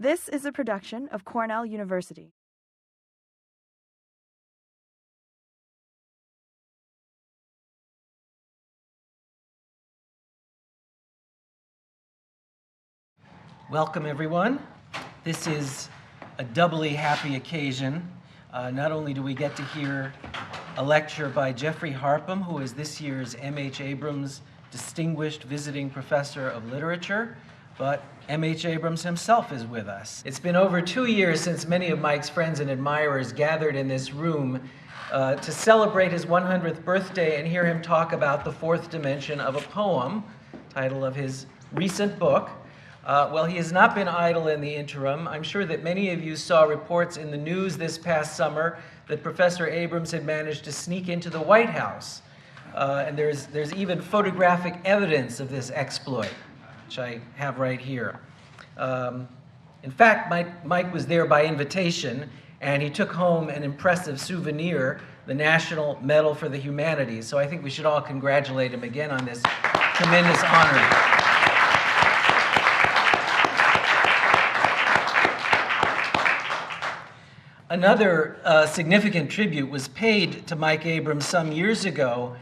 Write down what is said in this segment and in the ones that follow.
This is a production of Cornell University. Welcome, everyone. This is a doubly happy occasion. Not only do we get to hear a lecture by Geoffrey Harpham, who is this year's M.H. Abrams Distinguished Visiting Professor of Literature, but M.H. Abrams himself is with us. It's been over 2 years since many of Mike's friends and admirers gathered in this room to celebrate his 100th birthday and hear him talk about the fourth dimension of a poem, title of his recent book. Well, he has not been idle in the interim. I'm sure that many of you saw reports in the news this past summer that Professor Abrams had managed to sneak into the White House. And there's even photographic evidence of this exploit, which I have right here. In fact, Mike was there by invitation, and he took home an impressive souvenir, the National Medal for the Humanities. So I think we should all congratulate him again on this tremendous honor. Another significant tribute was paid to Mike Abrams some years ago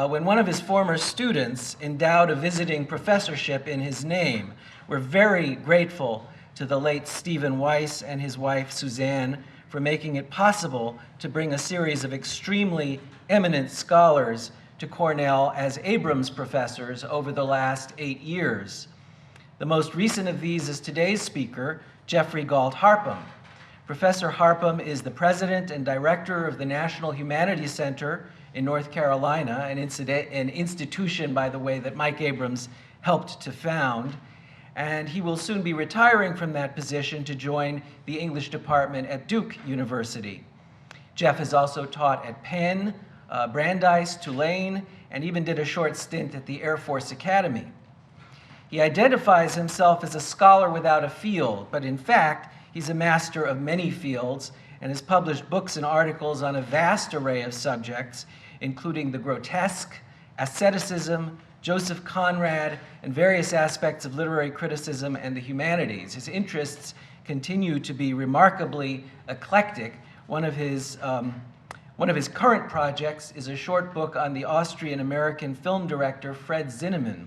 when one of his former students endowed a visiting professorship in his name. We're very grateful to the late Stephen Weiss and his wife Suzanne for making it possible to bring a series of extremely eminent scholars to Cornell as Abrams professors over the last 8 years. The most recent of these is today's speaker, Geoffrey Harpham. Professor Harpham is the president and director of the National Humanities Center in North Carolina, an institution, by the way, that Mike Abrams helped to found. And he will soon be retiring from that position to join the English department at Duke University. Jeff has also taught at Penn, Brandeis, Tulane, and even did a short stint at the Air Force Academy. He identifies himself as a scholar without a field, but in fact, he's a master of many fields and has published books and articles on a vast array of subjects, including the grotesque, asceticism, Joseph Conrad, and various aspects of literary criticism and the humanities. His interests continue to be remarkably eclectic. One of his current projects is a short book on the Austrian-American film director Fred Zinnemann.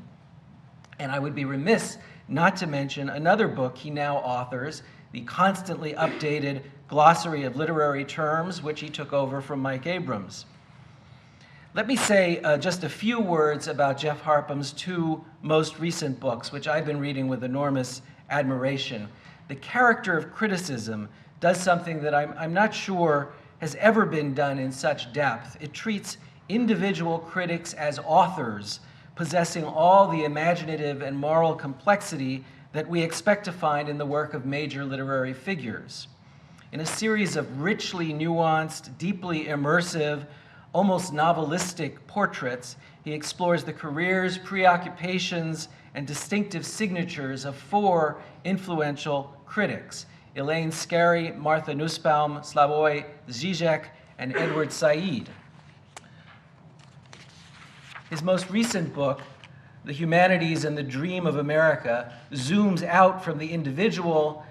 And I would be remiss not to mention another book he now authors, the constantly updated Glossary of Literary Terms, which he took over from Mike Abrams. Let me say just a few words about Geoff Harpham's two most recent books, which I've been reading with enormous admiration. The Character of Criticism does something that I'm not sure has ever been done in such depth. It treats individual critics as authors, possessing all the imaginative and moral complexity that we expect to find in the work of major literary figures. In a series of richly nuanced, deeply immersive, almost novelistic portraits, he explores the careers, preoccupations, and distinctive signatures of 4 influential critics: Elaine Scarry, Martha Nussbaum, Slavoj Žižek, and Edward Said. His most recent book, The Humanities and the Dream of America, zooms out from the individual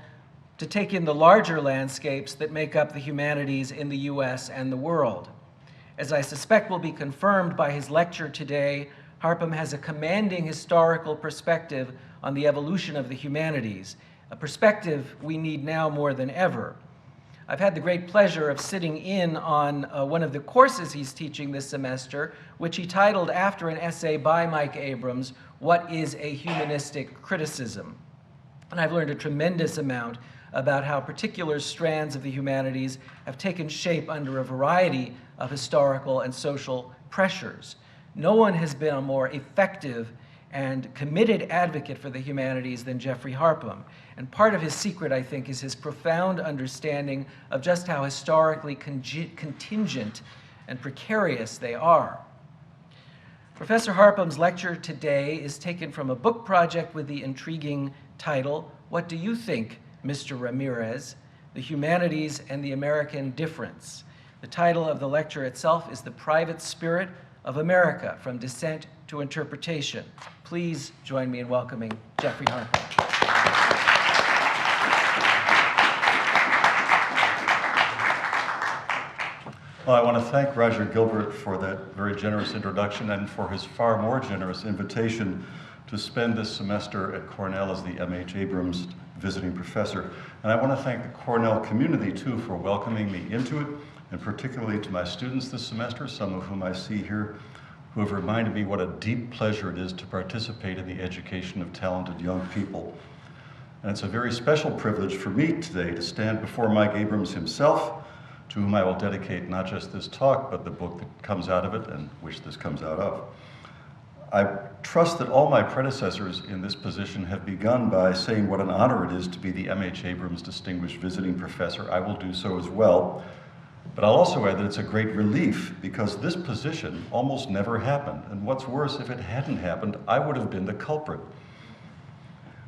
to take in the larger landscapes that make up the humanities in the US and the world. As I suspect will be confirmed by his lecture today, Harpham has a commanding historical perspective on the evolution of the humanities, a perspective we need now more than ever. I've had the great pleasure of sitting in on one of the courses he's teaching this semester, which he titled after an essay by Mike Abrams, What is a Humanistic Criticism? And I've learned a tremendous amount about how particular strands of the humanities have taken shape under a variety of historical and social pressures. No one has been a more effective and committed advocate for the humanities than Geoffrey Harpham. And part of his secret, I think, is his profound understanding of just how historically contingent and precarious they are. Professor Harpham's lecture today is taken from a book project with the intriguing title, What Do You Think, Mr. Ramirez? The Humanities and the American Difference. The title of the lecture itself is The Private Spirit of America, From Dissent to Interpretation. Please join me in welcoming Geoffrey Harpham. Well, I want to thank Roger Gilbert for that very generous introduction and for his far more generous invitation to spend this semester at Cornell as the M.H. Abrams visiting professor. And I want to thank the Cornell community too for welcoming me into it, and particularly to my students this semester, some of whom I see here, who have reminded me what a deep pleasure it is to participate in the education of talented young people. And it's a very special privilege for me today to stand before Mike Abrams himself, to whom I will dedicate not just this talk, but the book that comes out of it and which this comes out of. I trust that all my predecessors in this position have begun by saying what an honor it is to be the M.H. Abrams Distinguished Visiting Professor. I will do so as well. But I'll also add that it's a great relief because this position almost never happened. And what's worse, if it hadn't happened, I would have been the culprit.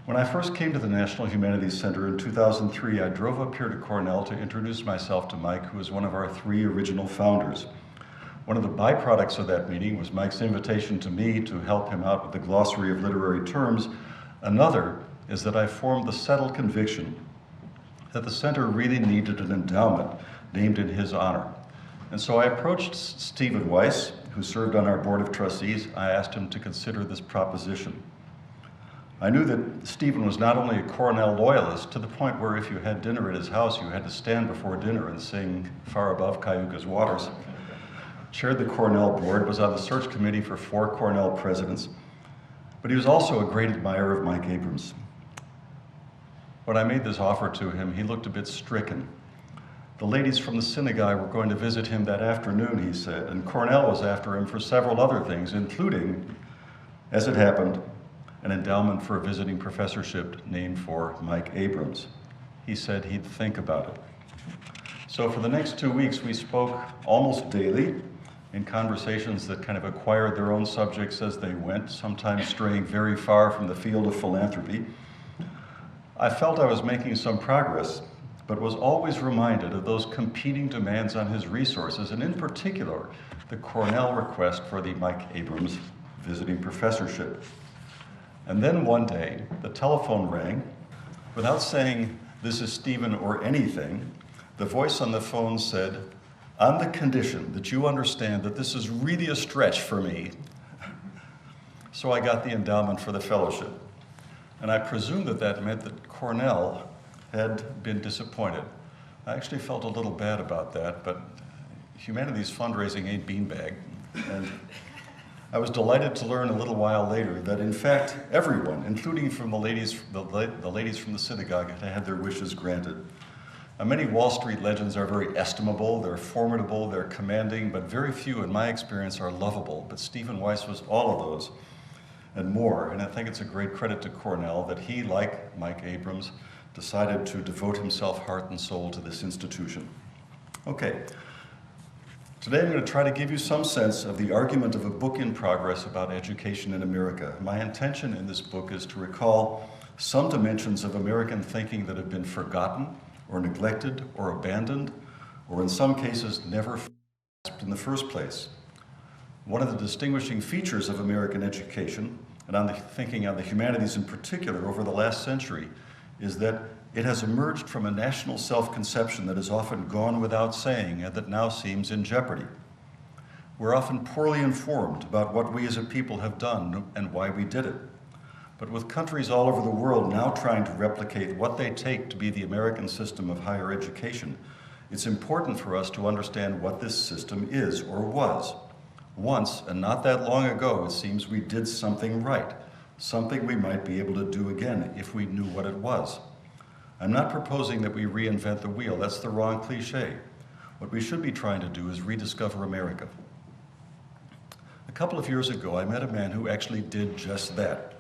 When I first came to the National Humanities Center in 2003, I drove up here to Cornell to introduce myself to Mike, who was one of our 3 original founders. One of the byproducts of that meeting was Mike's invitation to me to help him out with the glossary of literary terms. Another is that I formed the settled conviction that the center really needed an endowment named in his honor. And so I approached Stephen Weiss, who served on our board of trustees. I asked him to consider this proposition. I knew that Stephen was not only a Cornell loyalist, to the point where if you had dinner at his house, you had to stand before dinner and sing Far Above Cayuga's Waters, chaired the Cornell board, was on the search committee for 4 Cornell presidents, but he was also a great admirer of Mike Abrams. When I made this offer to him, he looked a bit stricken. The ladies from the synagogue were going to visit him that afternoon, he said, and Cornell was after him for several other things, including, as it happened, an endowment for a visiting professorship named for Mike Abrams. He said he'd think about it. So for the next 2 weeks, we spoke almost daily in conversations that kind of acquired their own subjects as they went, sometimes straying very far from the field of philanthropy. I felt I was making some progress, but was always reminded of those competing demands on his resources, and in particular, the Cornell request for the Mike Abrams visiting professorship. And then one day, the telephone rang. Without saying, "This is Stephen," or anything, the voice on the phone said, "On the condition that you understand that this is really a stretch for me." So I got the endowment for the fellowship. And I presume that that meant that Cornell had been disappointed. I actually felt a little bad about that, but humanities fundraising ain't beanbag. And I was delighted to learn a little while later that in fact everyone, including from the ladies from the synagogue, had had their wishes granted. Many Wall Street legends are very estimable, they're formidable, they're commanding, but very few in my experience are lovable. But Stephen Weiss was all of those and more, and I think it's a great credit to Cornell that he, like Mike Abrams, decided to devote himself heart and soul to this institution. Okay. Today I'm going to try to give you some sense of the argument of a book in progress about education in America. My intention in this book is to recall some dimensions of American thinking that have been forgotten or neglected or abandoned, or in some cases never grasped in the first place. One of the distinguishing features of American education, and on the thinking on the humanities in particular over the last century, is that it has emerged from a national self-conception that has often gone without saying and that now seems in jeopardy. We're often poorly informed about what we as a people have done and why we did it. But with countries all over the world now trying to replicate what they take to be the American system of higher education, it's important for us to understand what this system is or was. Once, and not that long ago, it seems we did something right, something we might be able to do again if we knew what it was. I'm not proposing that we reinvent the wheel. That's the wrong cliche. What we should be trying to do is rediscover America. A couple of years ago, I met a man who actually did just that.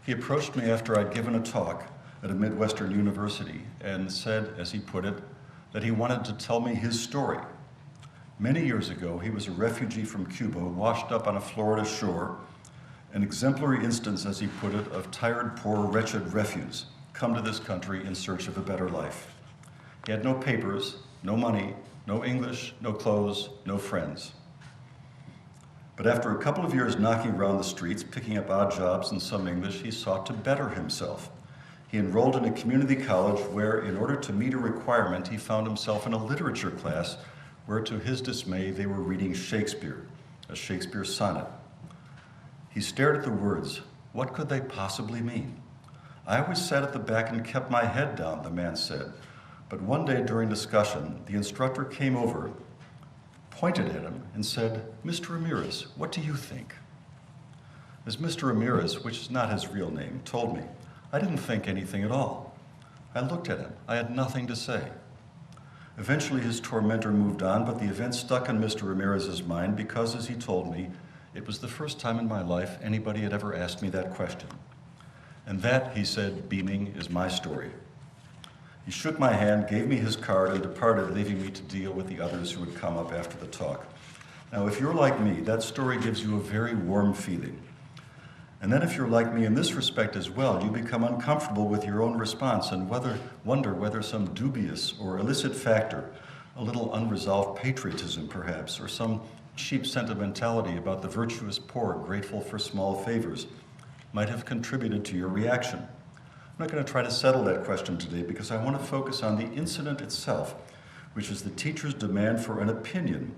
He approached me after I'd given a talk at a Midwestern university and said, as he put it, that he wanted to tell me his story. Many years ago, he was a refugee from Cuba, washed up on a Florida shore, an exemplary instance, as he put it, of tired, poor, wretched refuse, come to this country in search of a better life. He had no papers, no money, no English, no clothes, no friends. But after a couple of years knocking around the streets, picking up odd jobs and some English, he sought to better himself. He enrolled in a community college where, in order to meet a requirement, he found himself in a literature class where to his dismay they were reading Shakespeare, a Shakespeare sonnet. He stared at the words. What could they possibly mean? I always sat at the back and kept my head down, the man said. But one day during discussion, the instructor came over, pointed at him, and said, Mr. Ramirez, what do you think? As Mr. Ramirez, which is not his real name, told me, I didn't think anything at all. I looked at him. I had nothing to say. Eventually, his tormentor moved on, but the event stuck in Mr. Ramirez's mind because, as he told me, it was the first time in my life anybody had ever asked me that question. And that, he said, beaming, is my story. He shook my hand, gave me his card, and departed, leaving me to deal with the others who would come up after the talk. Now, if you're like me, that story gives you a very warm feeling. And then if you're like me in this respect as well, you become uncomfortable with your own response and wonder whether some dubious or illicit factor, a little unresolved patriotism perhaps, or some cheap sentimentality about the virtuous poor grateful for small favors, might have contributed to your reaction. I'm not going to try to settle that question today because I want to focus on the incident itself, which is the teacher's demand for an opinion,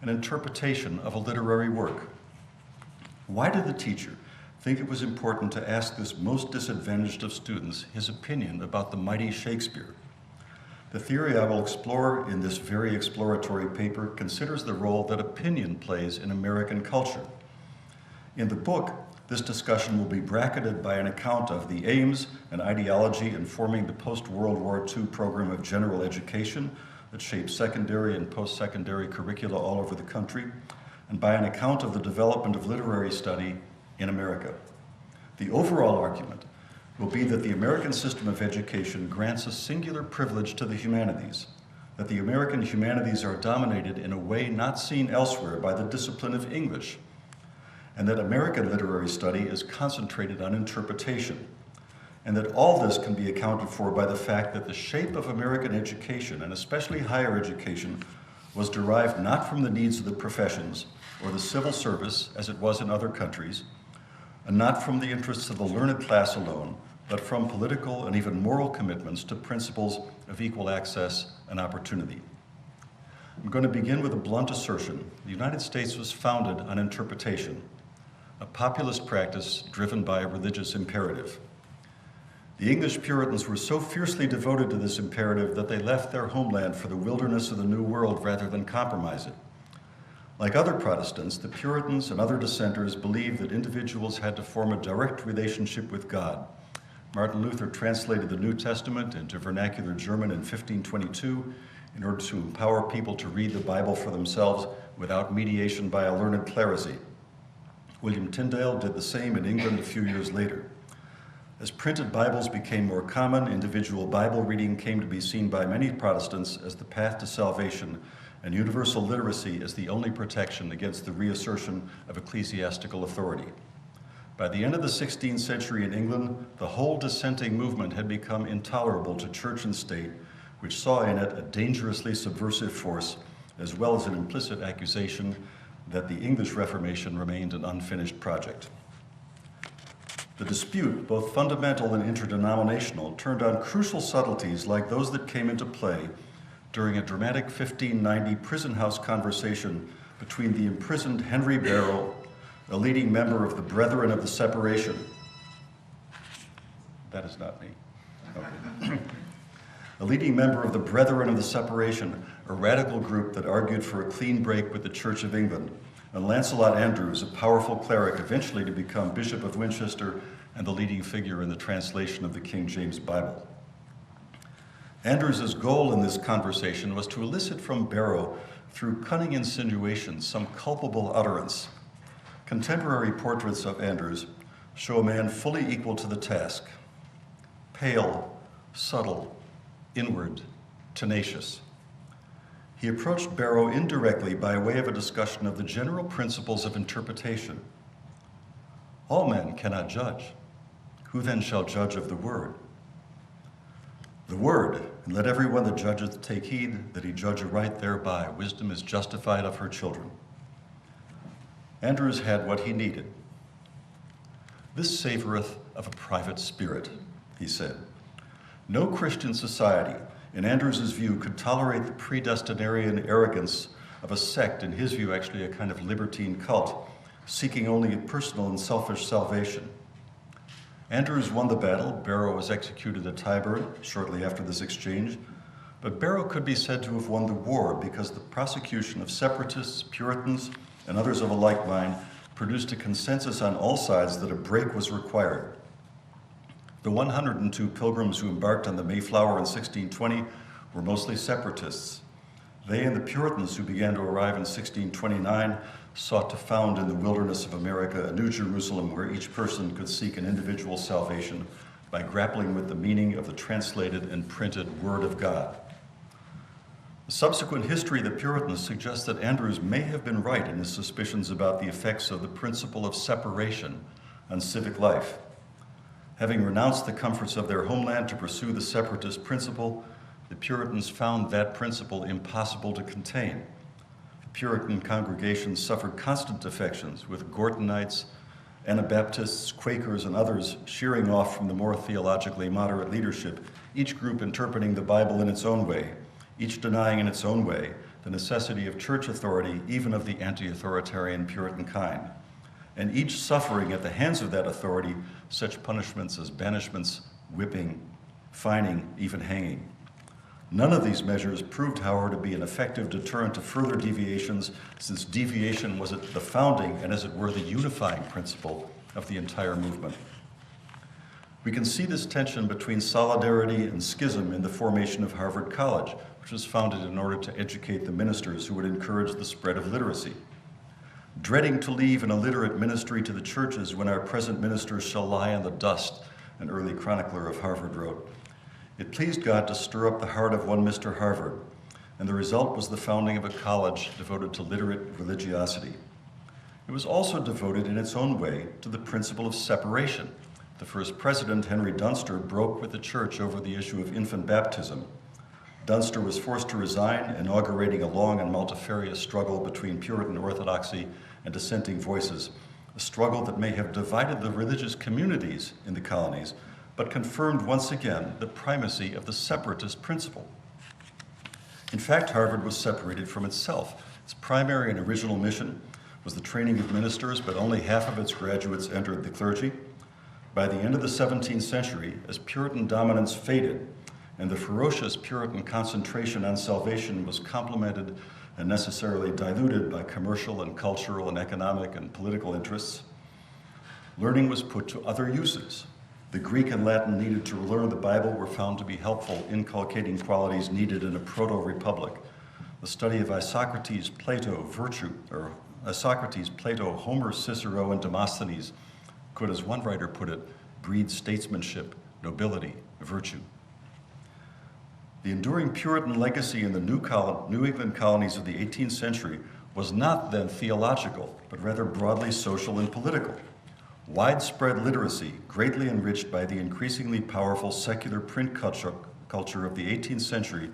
an interpretation of a literary work. Why did the teacher think it was important to ask this most disadvantaged of students his opinion about the mighty Shakespeare? The theory I will explore in this very exploratory paper considers the role that opinion plays in American culture. In the book, this discussion will be bracketed by an account of the aims and ideology informing the post-World War II program of general education that shaped secondary and post-secondary curricula all over the country, and by an account of the development of literary study in America. The overall argument will be that the American system of education grants a singular privilege to the humanities, that the American humanities are dominated in a way not seen elsewhere by the discipline of English, and that American literary study is concentrated on interpretation, and that all this can be accounted for by the fact that the shape of American education, and especially higher education, was derived not from the needs of the professions or the civil service, as it was in other countries, and not from the interests of the learned class alone, but from political and even moral commitments to principles of equal access and opportunity. I'm going to begin with a blunt assertion. The United States was founded on interpretation, a populist practice driven by a religious imperative. The English Puritans were so fiercely devoted to this imperative that they left their homeland for the wilderness of the New World rather than compromise it. Like other Protestants, the Puritans and other dissenters believed that individuals had to form a direct relationship with God. Martin Luther translated the New Testament into vernacular German in 1522 in order to empower people to read the Bible for themselves without mediation by a learned clerisy. William Tyndale did the same in England a few years later. As printed Bibles became more common, individual Bible reading came to be seen by many Protestants as the path to salvation, and universal literacy as the only protection against the reassertion of ecclesiastical authority. By the end of the 16th century in England, the whole dissenting movement had become intolerable to church and state, which saw in it a dangerously subversive force, as well as an implicit accusation that the English Reformation remained an unfinished project. The dispute, both fundamental and interdenominational, turned on crucial subtleties like those that came into play during a dramatic 1590 prison house conversation between the imprisoned Henry Barrow, a leading member of the Brethren of the Separation. That is not me. Okay. A leading member of the Brethren of the Separation, a radical group that argued for a clean break with the Church of England, and Lancelot Andrewes, a powerful cleric eventually to become Bishop of Winchester and the leading figure in the translation of the King James Bible. Andrewes' goal in this conversation was to elicit from Barrow, through cunning insinuations, some culpable utterance. Contemporary portraits of Andrewes show a man fully equal to the task, pale, subtle, inward, tenacious. He approached Barrow indirectly by way of a discussion of the general principles of interpretation. All men cannot judge. Who then shall judge of the word? The word, and let every one that judgeth take heed that he judge aright thereby. Wisdom is justified of her children. Andrewes had what he needed. This savoreth of a private spirit, he said. No Christian society in Andrews's view, could tolerate the predestinarian arrogance of a sect, in his view actually a kind of libertine cult, seeking only personal and selfish salvation. Andrews won the battle. Barrow was executed at Tyburn shortly after this exchange, but Barrow could be said to have won the war because the prosecution of separatists, Puritans, and others of a like mind produced a consensus on all sides that a break was required. The 102 pilgrims who embarked on the Mayflower in 1620 were mostly separatists. They and the Puritans who began to arrive in 1629 sought to found in the wilderness of America a new Jerusalem where each person could seek an individual salvation by grappling with the meaning of the translated and printed Word of God. The subsequent history of the Puritans suggests that Andrews may have been right in his suspicions about the effects of the principle of separation on civic life. Having renounced the comforts of their homeland to pursue the separatist principle, the Puritans found that principle impossible to contain. The Puritan congregations suffered constant defections, with Gortonites, Anabaptists, Quakers, and others shearing off from the more theologically moderate leadership, each group interpreting the Bible in its own way, each denying in its own way the necessity of church authority, even of the anti-authoritarian Puritan kind, and each suffering at the hands of that authority such punishments as banishments, whipping, fining, even hanging. None of these measures proved, however, to be an effective deterrent to further deviations, since deviation was at the founding and, as it were, the unifying principle of the entire movement. We can see this tension between solidarity and schism in the formation of Harvard College, which was founded in order to educate the ministers who would encourage the spread of literacy. Dreading to leave an illiterate ministry to the churches when our present ministers shall lie in the dust, an early chronicler of Harvard wrote, it pleased God to stir up the heart of one Mr. Harvard, and the result was the founding of a college devoted to literate religiosity. It was also devoted in its own way to the principle of separation. The first president, Henry Dunster, broke with the church over the issue of infant baptism. Dunster was forced to resign, inaugurating a long and multifarious struggle between Puritan orthodoxy and dissenting voices, a struggle that may have divided the religious communities in the colonies, but confirmed once again the primacy of the separatist principle. In fact, Harvard was separated from itself. Its primary and original mission was the training of ministers, but only half of its graduates entered the clergy. By the end of the 17th century, as Puritan dominance faded and the ferocious Puritan concentration on salvation was complemented and necessarily diluted by commercial and cultural and economic and political interests, learning was put to other uses. The Greek and Latin needed to learn the Bible were found to be helpful, inculcating qualities needed in a proto-republic. The study of Isocrates, Plato, Homer, Cicero, and Demosthenes could, as one writer put it, breed statesmanship, nobility, virtue. The enduring Puritan legacy in the New England colonies of the 18th century was not then theological, but rather broadly social and political. Widespread literacy, greatly enriched by the increasingly powerful secular print culture of the 18th century,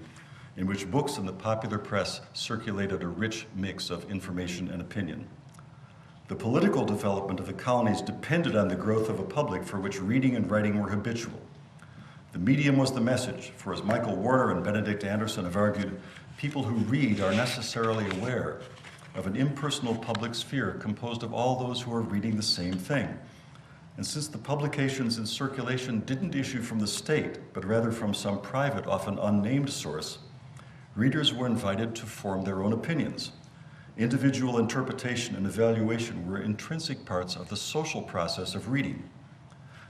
in which books and the popular press circulated a rich mix of information and opinion. The political development of the colonies depended on the growth of a public for which reading and writing were habitual. The medium was the message, for as Michael Warner and Benedict Anderson have argued, people who read are necessarily aware of an impersonal public sphere composed of all those who are reading the same thing. And since the publications in circulation didn't issue from the state, but rather from some private, often unnamed source, readers were invited to form their own opinions. Individual interpretation and evaluation were intrinsic parts of the social process of reading.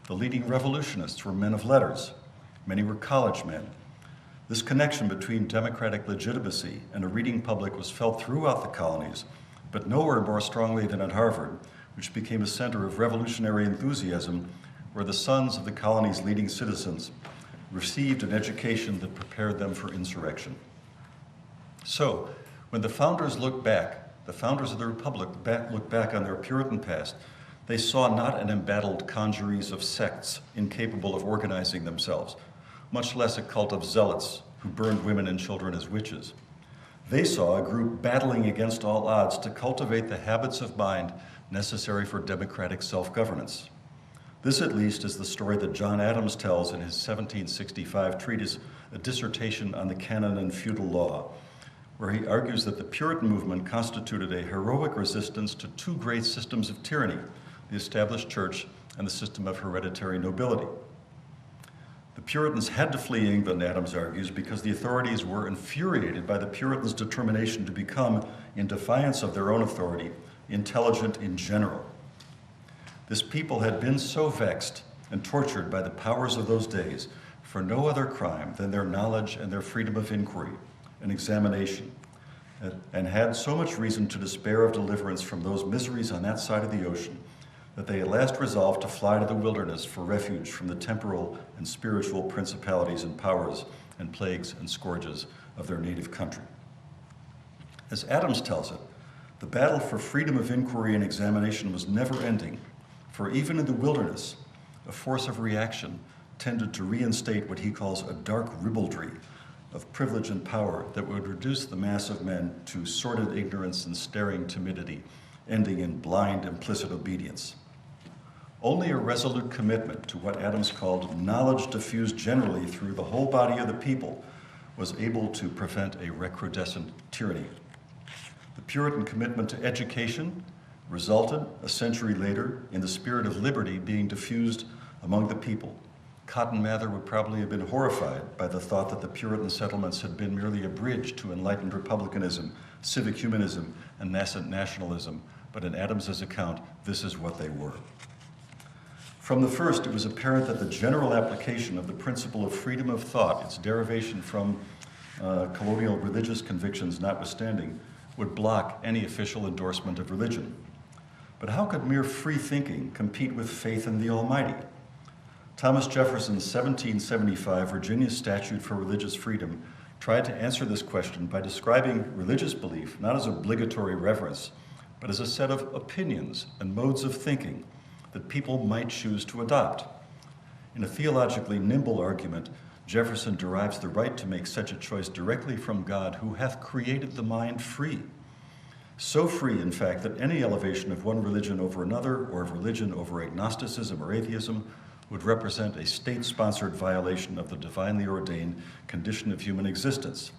The leading revolutionists were men of letters. Many were college men. This connection between democratic legitimacy and a reading public was felt throughout the colonies, but nowhere more strongly than at Harvard, which became a center of revolutionary enthusiasm, where the sons of the colony's leading citizens received an education that prepared them for insurrection. So, when the founders looked back, the founders of the Republic looked back on their Puritan past, they saw not an embattled congeries of sects incapable of organizing themselves, much less a cult of zealots who burned women and children as witches. They saw a group battling against all odds to cultivate the habits of mind necessary for democratic self-governance. This, at least, is the story that John Adams tells in his 1765 treatise, A Dissertation on the Canon and Feudal Law, where he argues that the Puritan movement constituted a heroic resistance to two great systems of tyranny, the established church and the system of hereditary nobility. The Puritans had to flee England, Adams argues, because the authorities were infuriated by the Puritans' determination to become, in defiance of their own authority, intelligent in general. This people had been so vexed and tortured by the powers of those days for no other crime than their knowledge and their freedom of inquiry and examination, and had so much reason to despair of deliverance from those miseries on that side of the ocean, that they at last resolved to fly to the wilderness for refuge from the temporal and spiritual principalities and powers and plagues and scourges of their native country. As Adams tells it, the battle for freedom of inquiry and examination was never ending, for even in the wilderness, a force of reaction tended to reinstate what he calls a dark ribaldry of privilege and power that would reduce the mass of men to sordid ignorance and staring timidity, ending in blind, implicit obedience. Only a resolute commitment to what Adams called knowledge diffused generally through the whole body of the people was able to prevent a recrudescent tyranny. The Puritan commitment to education resulted, a century later, in the spirit of liberty being diffused among the people. Cotton Mather would probably have been horrified by the thought that the Puritan settlements had been merely a bridge to enlightened republicanism, civic humanism, and nascent nationalism, but in Adams's account, this is what they were. From the first, it was apparent that the general application of the principle of freedom of thought, its derivation from colonial religious convictions notwithstanding, would block any official endorsement of religion. But how could mere free thinking compete with faith in the Almighty? Thomas Jefferson's 1775 Virginia Statute for Religious Freedom tried to answer this question by describing religious belief not as obligatory reverence, but as a set of opinions and modes of thinking that people might choose to adopt. In a theologically nimble argument, Jefferson derives the right to make such a choice directly from God, who hath created the mind free. So free, in fact, that any elevation of one religion over another, or of religion over agnosticism or atheism, would represent a state-sponsored violation of the divinely ordained condition of human existence.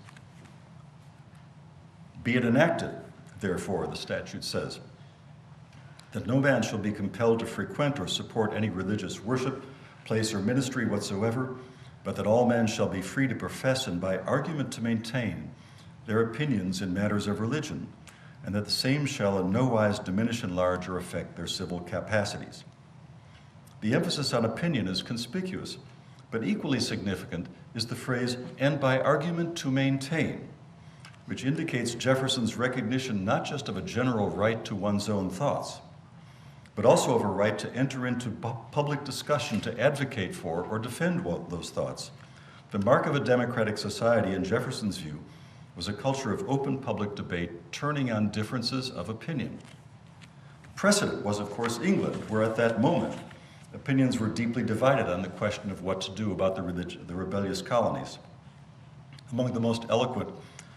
Be it enacted, therefore, the statute says, that no man shall be compelled to frequent or support any religious worship, place, or ministry whatsoever, but that all men shall be free to profess and by argument to maintain their opinions in matters of religion, and that the same shall in no wise diminish, enlarge, or affect their civil capacities. The emphasis on opinion is conspicuous, but equally significant is the phrase, and by argument to maintain, which indicates Jefferson's recognition not just of a general right to one's own thoughts, but also of a right to enter into public discussion to advocate for or defend those thoughts. The mark of a democratic society, in Jefferson's view, was a culture of open public debate turning on differences of opinion. Precedent was, of course, England, where at that moment, opinions were deeply divided on the question of what to do about the rebellious colonies. Among the most eloquent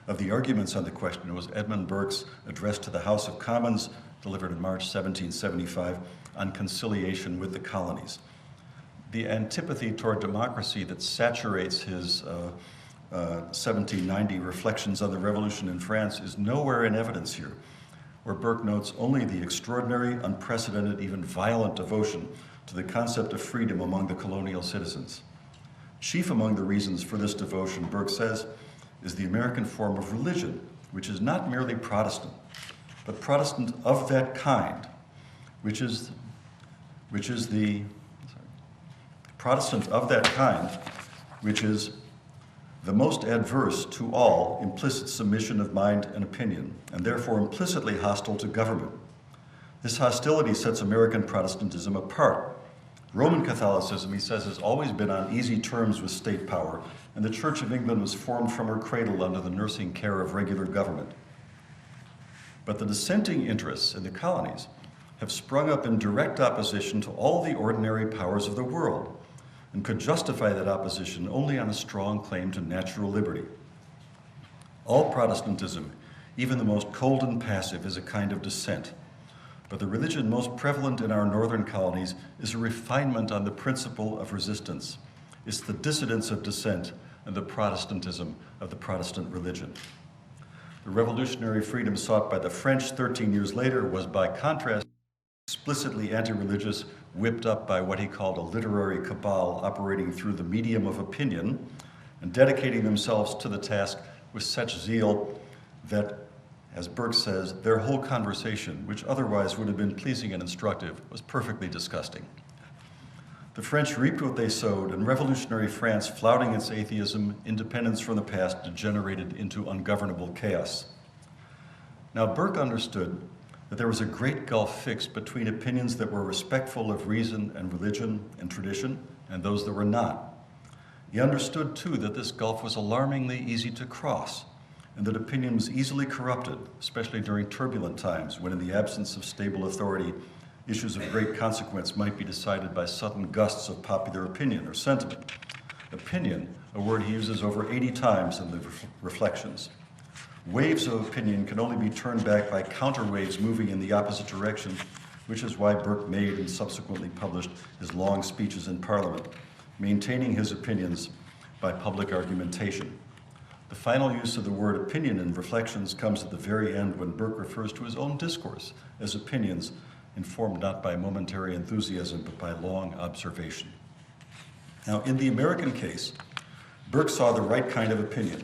of the arguments on the question was Edmund Burke's address to the House of Commons, delivered in March 1775, on conciliation with the colonies. The antipathy toward democracy that saturates his 1790 Reflections on the Revolution in France is nowhere in evidence here, where Burke notes only the extraordinary, unprecedented, even violent devotion to the concept of freedom among the colonial citizens. Chief among the reasons for this devotion, Burke says, is the American form of religion, which is not merely Protestant, but Protestant of that kind, which is the Protestant of that kind, which is the most adverse to all implicit submission of mind and opinion, and therefore implicitly hostile to government. This hostility sets American Protestantism apart. Roman Catholicism, he says, has always been on easy terms with state power, and the Church of England was formed from her cradle under the nursing care of regular government. But the dissenting interests in the colonies have sprung up in direct opposition to all the ordinary powers of the world, and could justify that opposition only on a strong claim to natural liberty. All Protestantism, even the most cold and passive, is a kind of dissent. but the religion most prevalent in our northern colonies is a refinement on the principle of resistance. It's the dissidence of dissent and the Protestantism of the Protestant religion. The revolutionary freedom sought by the French 13 years later was, by contrast, explicitly anti-religious, whipped up by what he called a literary cabal operating through the medium of opinion and dedicating themselves to the task with such zeal that, as Burke says, their whole conversation, which otherwise would have been pleasing and instructive, was perfectly disgusting. The French reaped what they sowed, and revolutionary France, flouting its atheism, independence from the past, degenerated into ungovernable chaos. Now, Burke understood that there was a great gulf fixed between opinions that were respectful of reason and religion and tradition and those that were not. He understood, too, that this gulf was alarmingly easy to cross and that opinion was easily corrupted, especially during turbulent times when, in the absence of stable authority, issues of great consequence might be decided by sudden gusts of popular opinion or sentiment. Opinion, a word he uses over 80 times in the Reflections. Waves of opinion can only be turned back by counterwaves moving in the opposite direction, which is why Burke made and subsequently published his long speeches in Parliament, maintaining his opinions by public argumentation. The final use of the word opinion in Reflections comes at the very end when Burke refers to his own discourse as opinions informed not by momentary enthusiasm but by long observation. Now, in the American case, Burke saw the right kind of opinion.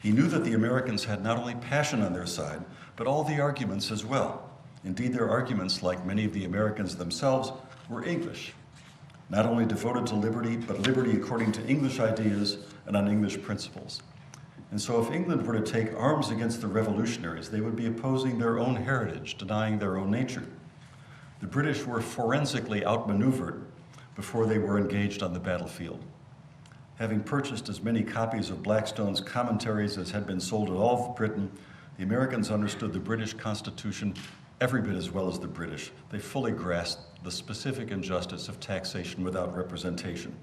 He knew that the Americans had not only passion on their side, but all the arguments as well. Indeed, their arguments, like many of the Americans themselves, were English, not only devoted to liberty, but liberty according to English ideas and on English principles. And so if England were to take arms against the revolutionaries, they would be opposing their own heritage, denying their own nature. The British were forensically outmaneuvered before they were engaged on the battlefield. Having purchased as many copies of Blackstone's commentaries as had been sold in all of Britain, the Americans understood the British Constitution every bit as well as the British. They fully grasped the specific injustice of taxation without representation.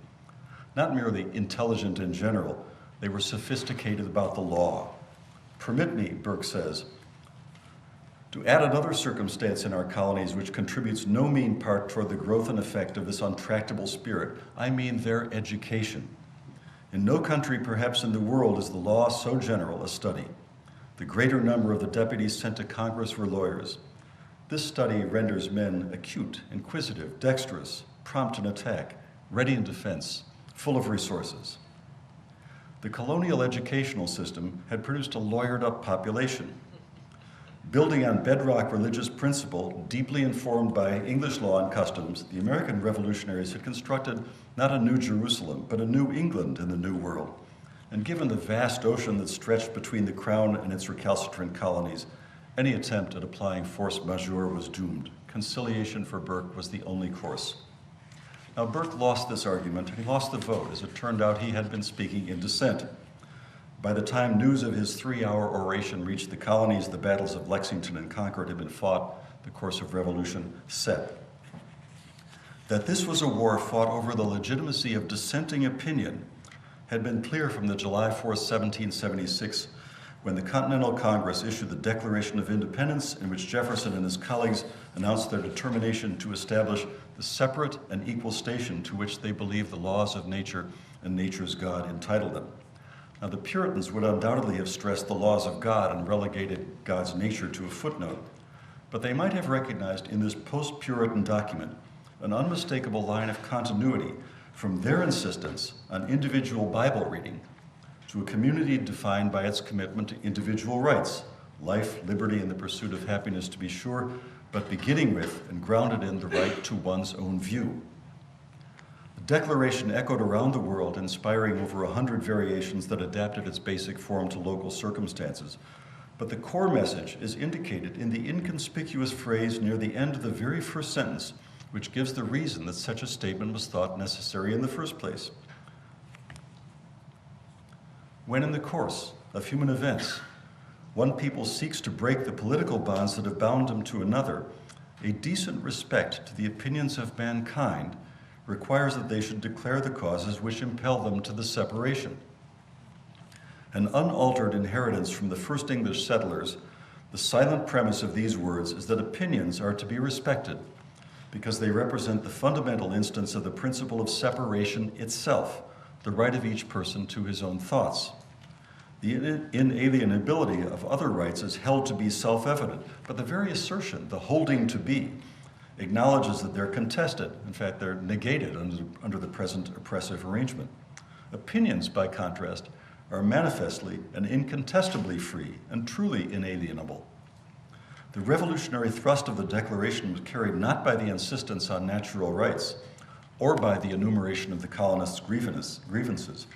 Not merely intelligent in general, they were sophisticated about the law. Permit me, Burke says, to add another circumstance in our colonies which contributes no mean part toward the growth and effect of this untractable spirit. I mean their education. In no country, perhaps in the world, is the law so general a study. The greater number of the deputies sent to Congress were lawyers. This study renders men acute, inquisitive, dexterous, prompt in attack, ready in defense, full of resources. The colonial educational system had produced a lawyered-up population. Building on bedrock religious principle, deeply informed by English law and customs, the American revolutionaries had constructed not a new Jerusalem, but a new England in the New World. And given the vast ocean that stretched between the Crown and its recalcitrant colonies, any attempt at applying force majeure was doomed. Conciliation for Burke was the only course. Now, Burke lost this argument, and he lost the vote. As it turned out, he had been speaking in dissent. By the time news of his 3-hour oration reached the colonies, the battles of Lexington and Concord had been fought, the course of revolution set. That this was a war fought over the legitimacy of dissenting opinion had been clear from the July 4, 1776, when the Continental Congress issued the Declaration of Independence, in which Jefferson and his colleagues announced their determination to establish the separate and equal station to which they believed the laws of nature and nature's God entitled them. Now, the Puritans would undoubtedly have stressed the laws of God and relegated God's nature to a footnote, but they might have recognized in this post-Puritan document an unmistakable line of continuity from their insistence on individual Bible reading to a community defined by its commitment to individual rights, life, liberty, and the pursuit of happiness, to be sure, but beginning with and grounded in the right to one's own view. The Declaration echoed around the world, inspiring over 100 variations that adapted its basic form to local circumstances. But the core message is indicated in the inconspicuous phrase near the end of the very first sentence, which gives the reason that such a statement was thought necessary in the first place. When in the course of human events, one people seeks to break the political bonds that have bound them to another, a decent respect to the opinions of mankind requires that they should declare the causes which impel them to the separation. An unaltered inheritance from the first English settlers, The silent premise of these words is that opinions are to be respected because they represent the fundamental instance of the principle of separation itself, the right of each person to his own thoughts. The inalienability of other rights is held to be self-evident, but the very assertion, the holding to be, acknowledges that they're contested. In fact, they're negated under the present oppressive arrangement. Opinions, by contrast, are manifestly and incontestably free and truly inalienable. The revolutionary thrust of the Declaration was carried not by the insistence on natural rights or by the enumeration of the colonists' grievances,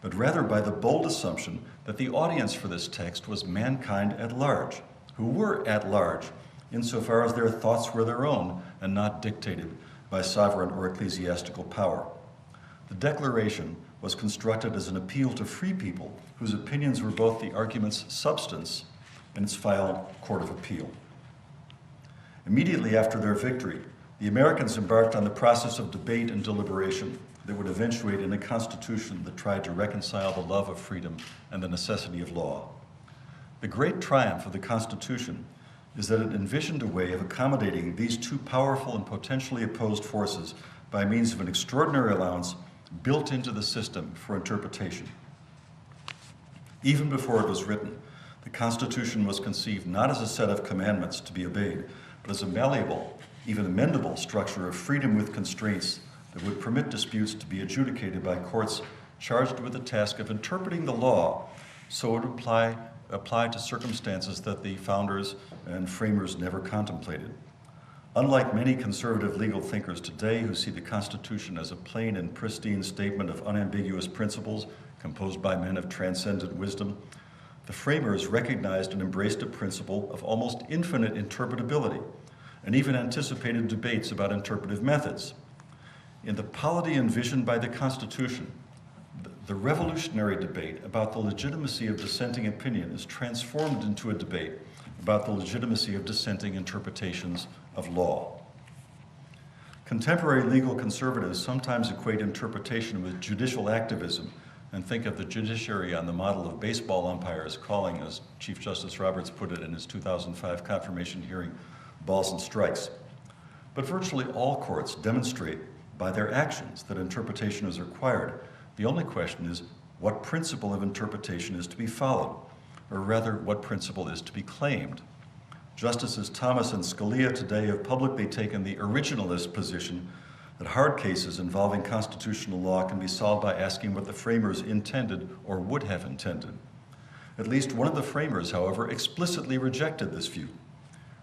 but rather by the bold assumption that the audience for this text was mankind at large, who were at large insofar as their thoughts were their own and not dictated by sovereign or ecclesiastical power. The Declaration was constructed as an appeal to free people whose opinions were both the argument's substance and its final court of appeal. Immediately after their victory, the Americans embarked on the process of debate and deliberation that would eventuate in a constitution that tried to reconcile the love of freedom and the necessity of law. The great triumph of the Constitution is that it envisioned a way of accommodating these two powerful and potentially opposed forces by means of an extraordinary allowance built into the system for interpretation. Even before it was written, the Constitution was conceived not as a set of commandments to be obeyed, but as a malleable, even amendable structure of freedom with constraints that would permit disputes to be adjudicated by courts charged with the task of interpreting the law so it would apply to circumstances that the founders and framers never contemplated. Unlike many conservative legal thinkers today who see the Constitution as a plain and pristine statement of unambiguous principles composed by men of transcendent wisdom, the framers recognized and embraced a principle of almost infinite interpretability and even anticipated debates about interpretive methods. In the polity envisioned by the Constitution, the revolutionary debate about the legitimacy of dissenting opinion is transformed into a debate about the legitimacy of dissenting interpretations of law. Contemporary legal conservatives sometimes equate interpretation with judicial activism and think of the judiciary on the model of baseball umpires calling, as Chief Justice Roberts put it in his 2005 confirmation hearing, balls and strikes. But virtually all courts demonstrate by their actions that interpretation is required. The only question is what principle of interpretation is to be followed, or rather what principle is to be claimed. Justices Thomas and Scalia today have publicly taken the originalist position that hard cases involving constitutional law can be solved by asking what the framers intended or would have intended. At least one of the framers, however, explicitly rejected this view.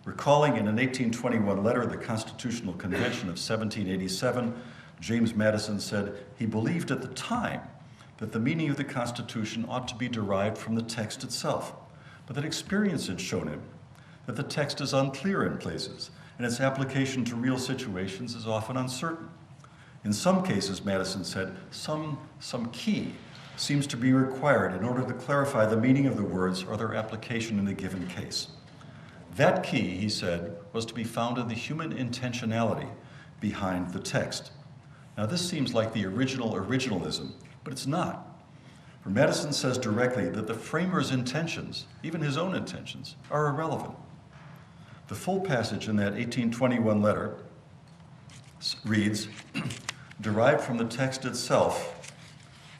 Recalling in an 1821 letter the Constitutional Convention of 1787, James Madison said he believed at the time that the meaning of the Constitution ought to be derived from the text itself, but that experience had shown him that the text is unclear in places, and its application to real situations is often uncertain. In some cases, Madison said, some key seems to be required in order to clarify the meaning of the words or their application in a given case. That key, he said, was to be found in the human intentionality behind the text. Now, this seems like the original originalism, but it's not. For Madison says directly that the framer's intentions, even his own intentions, are irrelevant. The full passage in that 1821 letter reads, derived from the text itself,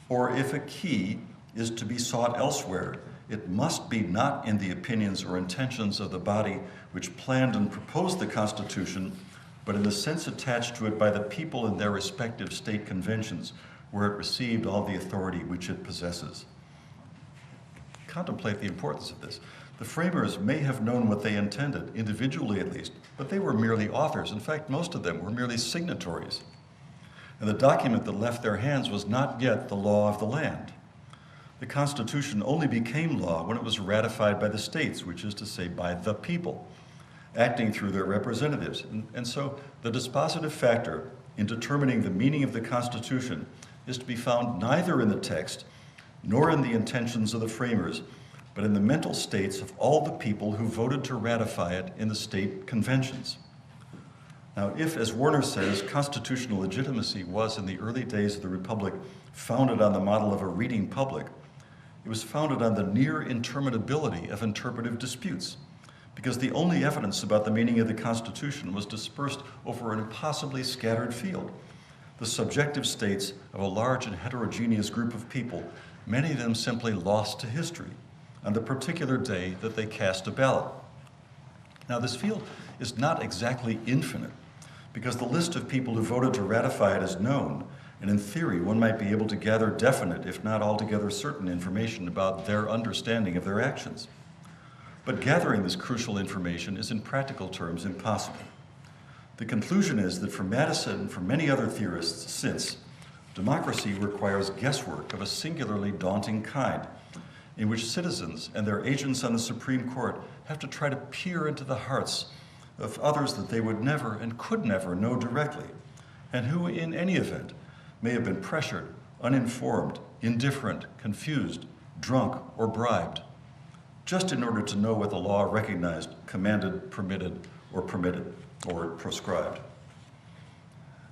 or if a key is to be sought elsewhere, it must be not in the opinions or intentions of the body which planned and proposed the Constitution, but in the sense attached to it by the people in their respective state conventions, where it received all the authority which it possesses. Contemplate the importance of this. The framers may have known what they intended, individually at least, but they were merely authors. In fact, most of them were merely signatories. And the document that left their hands was not yet the law of the land. The Constitution only became law when it was ratified by the states, which is to say by the people, acting through their representatives. And so the dispositive factor in determining the meaning of the Constitution is to be found neither in the text nor in the intentions of the framers, but in the mental states of all the people who voted to ratify it in the state conventions. Now, if, as Warner says, constitutional legitimacy was in the early days of the Republic founded on the model of a reading public, it was founded on the near interminability of interpretive disputes. because the only evidence about the meaning of the Constitution was dispersed over an impossibly scattered field. The subjective states of a large and heterogeneous group of people, many of them simply lost to history on the particular day that they cast a ballot. Now, this field is not exactly infinite, because the list of people who voted to ratify it is known, and in theory, one might be able to gather definite, if not altogether certain, information about their understanding of their actions. But gathering this crucial information is in practical terms impossible. The conclusion is that for Madison and for many other theorists since, democracy requires guesswork of a singularly daunting kind, in which citizens and their agents on the Supreme Court have to try to peer into the hearts of others that they would never and could never know directly, and who, in any event, may have been pressured, uninformed, indifferent, confused, drunk, or bribed, just in order to know what the law recognized, commanded, permitted, or prescribed.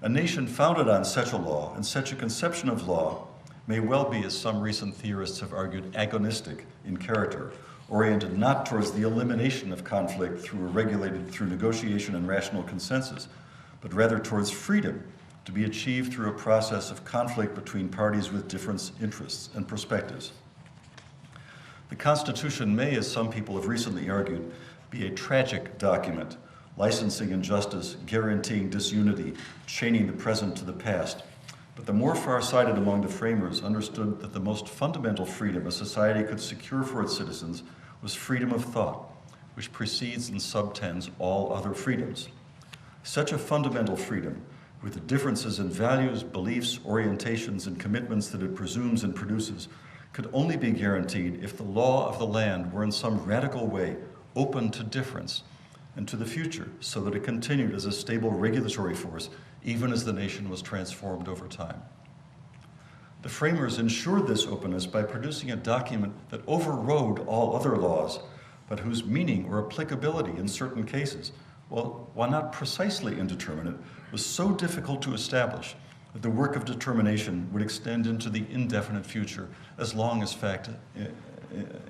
A nation founded on such a law and such a conception of law may well be, as some recent theorists have argued, agonistic in character, oriented not towards the elimination of conflict through negotiation and rational consensus, but rather towards freedom to be achieved through a process of conflict between parties with different interests and perspectives. The Constitution may, as some people have recently argued, be a tragic document, licensing injustice, guaranteeing disunity, chaining the present to the past. But the more far-sighted among the framers understood that the most fundamental freedom a society could secure for its citizens was freedom of thought, which precedes and subtends all other freedoms. Such a fundamental freedom, with the differences in values, beliefs, orientations, and commitments that it presumes and produces, could only be guaranteed if the law of the land were in some radical way open to difference and to the future, so that it continued as a stable regulatory force even as the nation was transformed over time. The framers ensured this openness by producing a document that overrode all other laws, but whose meaning or applicability in certain cases, while not precisely indeterminate, was so difficult to establish that the work of determination would extend into the indefinite future as long as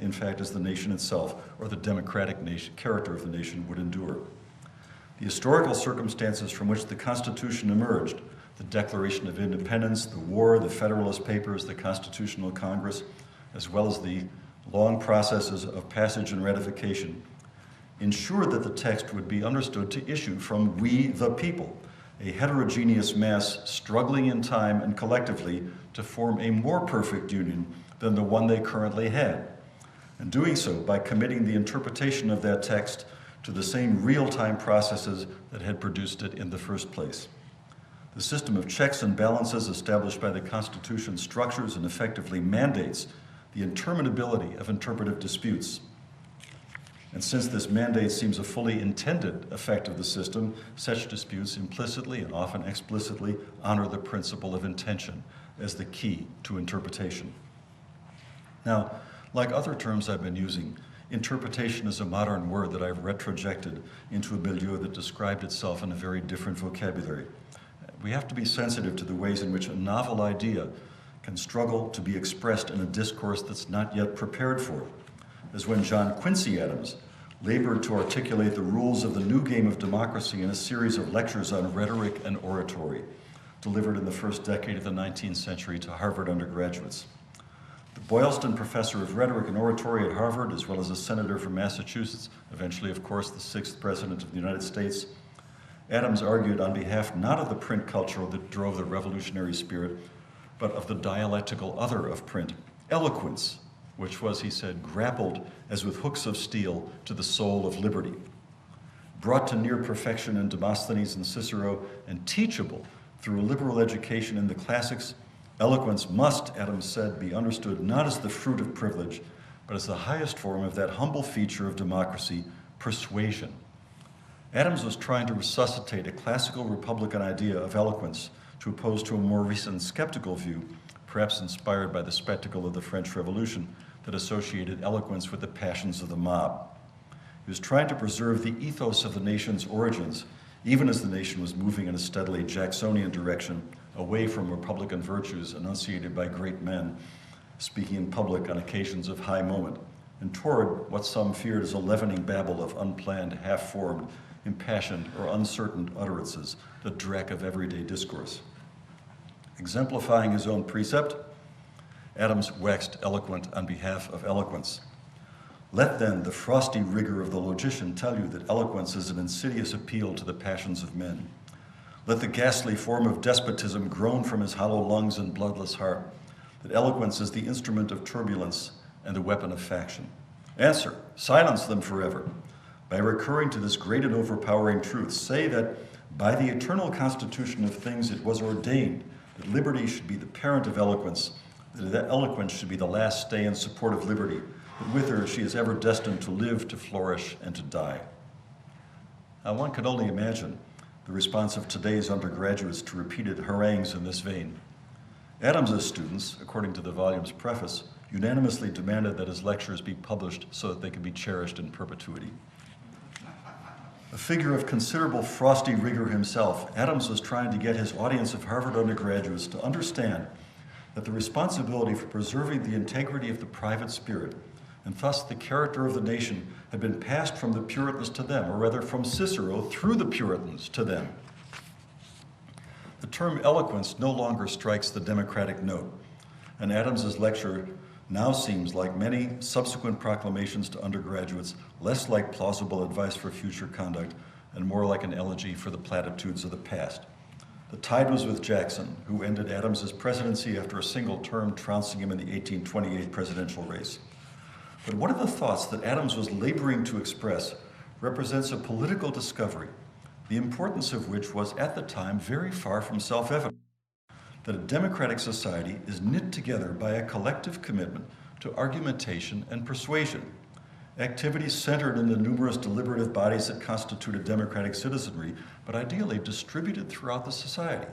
in fact as the nation itself or the democratic character of the nation would endure. The historical circumstances from which the Constitution emerged, the Declaration of Independence, the War, the Federalist Papers, the Constitutional Congress, as well as the long processes of passage and ratification, ensured that the text would be understood to issue from we the people, a heterogeneous mass struggling in time and collectively to form a more perfect union than the one they currently had, and doing so by committing the interpretation of that text to the same real-time processes that had produced it in the first place. The system of checks and balances established by the Constitution structures and effectively mandates the interminability of interpretive disputes. And since this mandate seems a fully intended effect of the system, such disputes implicitly and often explicitly honor the principle of intention as the key to interpretation. Now, like other terms I've been using, interpretation is a modern word that I've retrojected into a milieu that described itself in a very different vocabulary. We have to be sensitive to the ways in which a novel idea can struggle to be expressed in a discourse that's not yet prepared for it, as when John Quincy Adams labored to articulate the rules of the new game of democracy in a series of lectures on rhetoric and oratory, delivered in the first decade of the 19th century to Harvard undergraduates. The Boylston Professor of Rhetoric and Oratory at Harvard, as well as a senator from Massachusetts, eventually, of course, the 6th President of the United States, Adams argued on behalf not of the print culture that drove the revolutionary spirit, but of the dialectical other of print, eloquence, which was, he said, grappled as with hooks of steel to the soul of liberty. Brought to near perfection in Demosthenes and Cicero and teachable through a liberal education in the classics, eloquence must, Adams said, be understood not as the fruit of privilege, but as the highest form of that humble feature of democracy, persuasion. Adams was trying to resuscitate a classical Republican idea of eloquence to oppose to a more recent skeptical view, perhaps inspired by the spectacle of the French Revolution, that associated eloquence with the passions of the mob. He was trying to preserve the ethos of the nation's origins, even as the nation was moving in a steadily Jacksonian direction, away from Republican virtues enunciated by great men, speaking in public on occasions of high moment, and toward what some feared as a leavening babble of unplanned, half-formed, impassioned, or uncertain utterances, the dreck of everyday discourse. Exemplifying his own precept, Adams waxed eloquent on behalf of eloquence. Let then the frosty rigor of the logician tell you that eloquence is an insidious appeal to the passions of men. Let the ghastly form of despotism groan from his hollow lungs and bloodless heart, that eloquence is the instrument of turbulence and the weapon of faction. Answer, silence them forever. By recurring to this great and overpowering truth, say that by the eternal constitution of things it was ordained that liberty should be the parent of eloquence, that eloquence should be the last stay in support of liberty, that with her she is ever destined to live, to flourish, and to die. Now one can only imagine the response of today's undergraduates to repeated harangues in this vein. Adams's students, according to the volume's preface, unanimously demanded that his lectures be published so that they could be cherished in perpetuity. A figure of considerable frosty rigor himself, Adams was trying to get his audience of Harvard undergraduates to understand that the responsibility for preserving the integrity of the private spirit, and thus the character of the nation, had been passed from the Puritans to them, or rather from Cicero through the Puritans to them. The term eloquence no longer strikes the democratic note, and Adams's lecture now seems, like many subsequent proclamations to undergraduates, less like plausible advice for future conduct and more like an elegy for the platitudes of the past. The tide was with Jackson, who ended Adams's presidency after a single term, trouncing him in the 1828 presidential race. But one of the thoughts that Adams was laboring to express represents a political discovery, the importance of which was at the time very far from self-evident. That a democratic society is knit together by a collective commitment to argumentation and persuasion, activities centered in the numerous deliberative bodies that constitute a democratic citizenry, but ideally distributed throughout the society.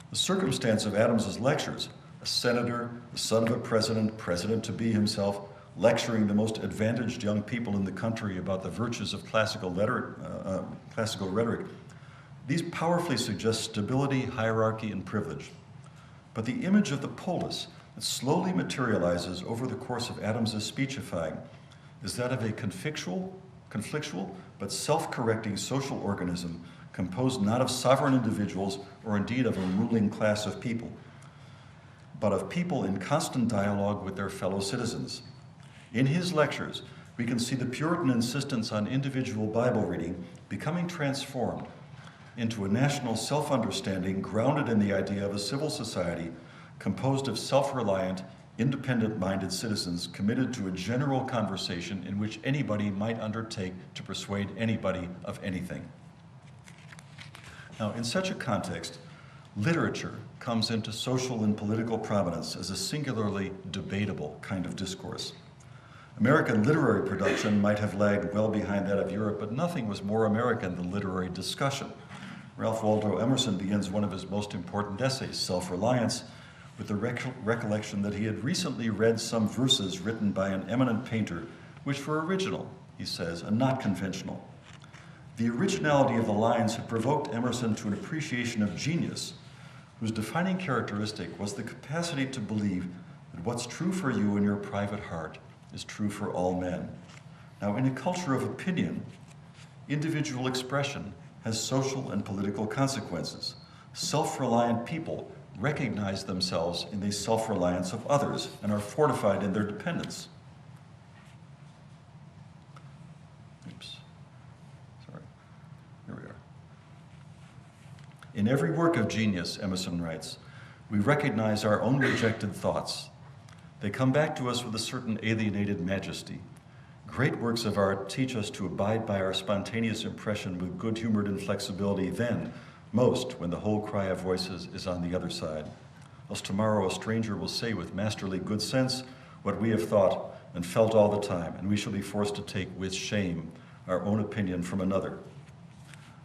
The circumstance of Adams's lectures, a senator, the son of a president, president-to-be himself, lecturing the most advantaged young people in the country about the virtues of classical rhetoric, these powerfully suggest stability, hierarchy, and privilege. But the image of the polis that slowly materializes over the course of Adams's speechifying is that of a conflictual but self-correcting social organism composed not of sovereign individuals or indeed of a ruling class of people, but of people in constant dialogue with their fellow citizens. In his lectures, we can see the Puritan insistence on individual Bible reading becoming transformed into a national self-understanding grounded in the idea of a civil society composed of self-reliant, independent-minded citizens committed to a general conversation in which anybody might undertake to persuade anybody of anything. Now, in such a context, literature comes into social and political prominence as a singularly debatable kind of discourse. American literary production might have lagged well behind that of Europe, but nothing was more American than literary discussion. Ralph Waldo Emerson begins one of his most important essays, Self-Reliance, with the recollection that he had recently read some verses written by an eminent painter, which were original, he says, and not conventional. The originality of the lines had provoked Emerson to an appreciation of genius, whose defining characteristic was the capacity to believe that what's true for you in your private heart is true for all men. Now, in a culture of opinion, individual expression has social and political consequences. Self-reliant people recognize themselves in the self-reliance of others and are fortified in their dependence. Oops. Sorry. Here we are. In every work of genius, Emerson writes, we recognize our own rejected thoughts. They come back to us with a certain alienated majesty. Great works of art teach us to abide by our spontaneous impression with good-humored inflexibility then, most when the whole cry of voices is on the other side. Else tomorrow a stranger will say with masterly good sense what we have thought and felt all the time, and we shall be forced to take with shame our own opinion from another.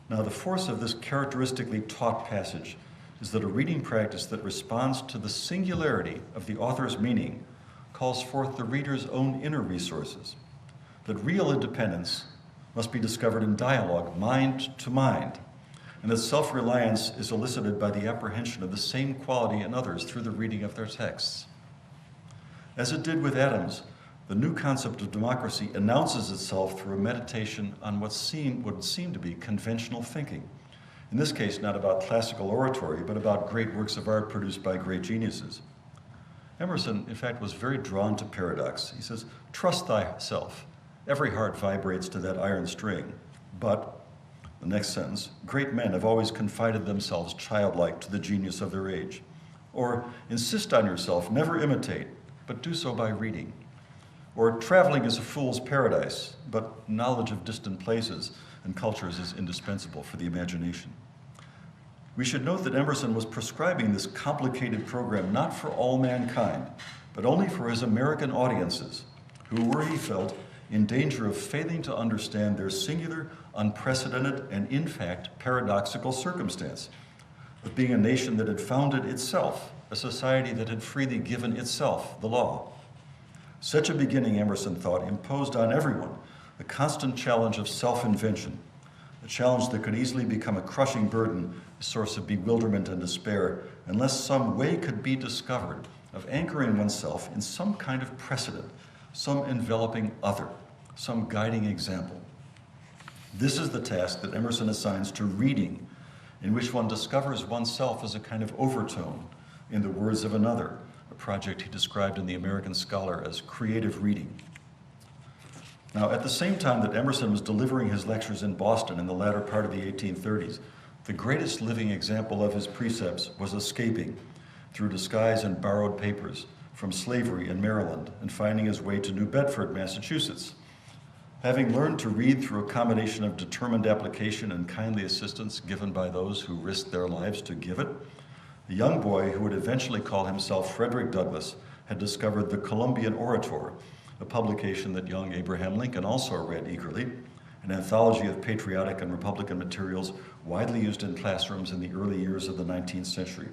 Now, the force of this characteristically taught passage is that a reading practice that responds to the singularity of the author's meaning calls forth the reader's own inner resources, that real independence must be discovered in dialogue, mind to mind, and that self-reliance is elicited by the apprehension of the same quality in others through the reading of their texts. As it did with Adams, the new concept of democracy announces itself through a meditation on what would seem to be conventional thinking. In this case, not about classical oratory, but about great works of art produced by great geniuses. Emerson, in fact, was very drawn to paradox. He says, "Trust thyself. Every heart vibrates to that iron string. But," the next sentence, "great men have always confided themselves childlike to the genius of their age." Or, "Insist on yourself, never imitate, but do so by reading." Or, "Traveling is a fool's paradise, but knowledge of distant places and cultures is indispensable for the imagination." We should note that Emerson was prescribing this complicated program not for all mankind, but only for his American audiences, who were, he felt, in danger of failing to understand their singular, unprecedented, and in fact, paradoxical circumstance of being a nation that had founded itself, a society that had freely given itself the law. Such a beginning, Emerson thought, imposed on everyone the constant challenge of self-invention, a challenge that could easily become a crushing burden, a source of bewilderment and despair, unless some way could be discovered of anchoring oneself in some kind of precedent, some enveloping other, some guiding example. This is the task that Emerson assigns to reading, in which one discovers oneself as a kind of overtone, in the words of another, a project he described in The American Scholar as creative reading. Now, at the same time that Emerson was delivering his lectures in Boston in the latter part of the 1830s, the greatest living example of his precepts was escaping, through disguise and borrowed papers, from slavery in Maryland and finding his way to New Bedford, Massachusetts. Having learned to read through a combination of determined application and kindly assistance given by those who risked their lives to give it, the young boy who would eventually call himself Frederick Douglass had discovered the Columbian Orator, a publication that young Abraham Lincoln also read eagerly, an anthology of patriotic and Republican materials widely used in classrooms in the early years of the 19th century.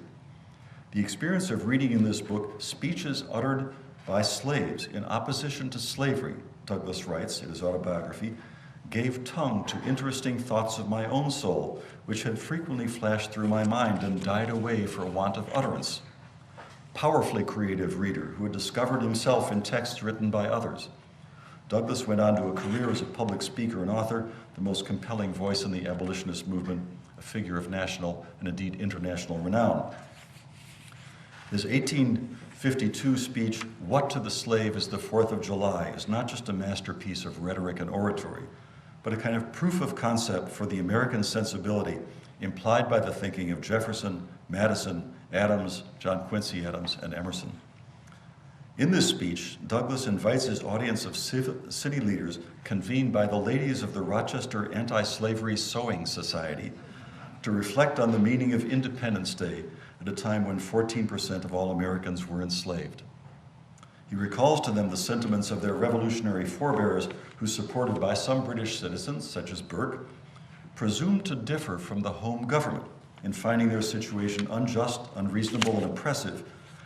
The experience of reading in this book speeches uttered by slaves in opposition to slavery, Douglass writes in his autobiography, gave tongue to interesting thoughts of my own soul, which had frequently flashed through my mind and died away for want of utterance. Powerfully creative reader who had discovered himself in texts written by others. Douglass went on to a career as a public speaker and author, the most compelling voice in the abolitionist movement, a figure of national and indeed international renown. His 1852 speech, "What to the Slave is the 4th of July," is not just a masterpiece of rhetoric and oratory, but a kind of proof of concept for the American sensibility implied by the thinking of Jefferson, Madison, Adams, John Quincy Adams, and Emerson. In this speech, Douglass invites his audience of city leaders convened by the ladies of the Rochester Anti-Slavery Sewing Society to reflect on the meaning of Independence Day at a time when 14% of all Americans were enslaved. He recalls to them the sentiments of their revolutionary forebears who, supported by some British citizens, such as Burke, presumed to differ from the home government in finding their situation unjust, unreasonable, and oppressive,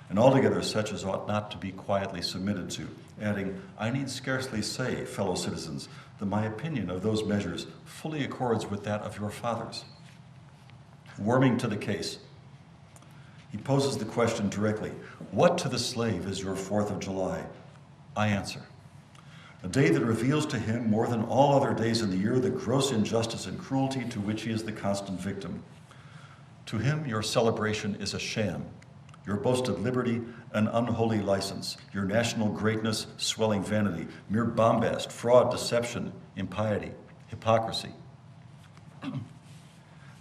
and altogether such as ought not to be quietly submitted to, adding, "I need scarcely say, fellow citizens, that my opinion of those measures fully accords with that of your fathers." Warming to the case, he poses the question directly, "What to the slave is your 4th of July?" I answer, "A day that reveals to him more than all other days in the year the gross injustice and cruelty to which he is the constant victim. To him your celebration is a sham, your boasted liberty an unholy license, your national greatness swelling vanity, mere bombast, fraud, deception, impiety, hypocrisy.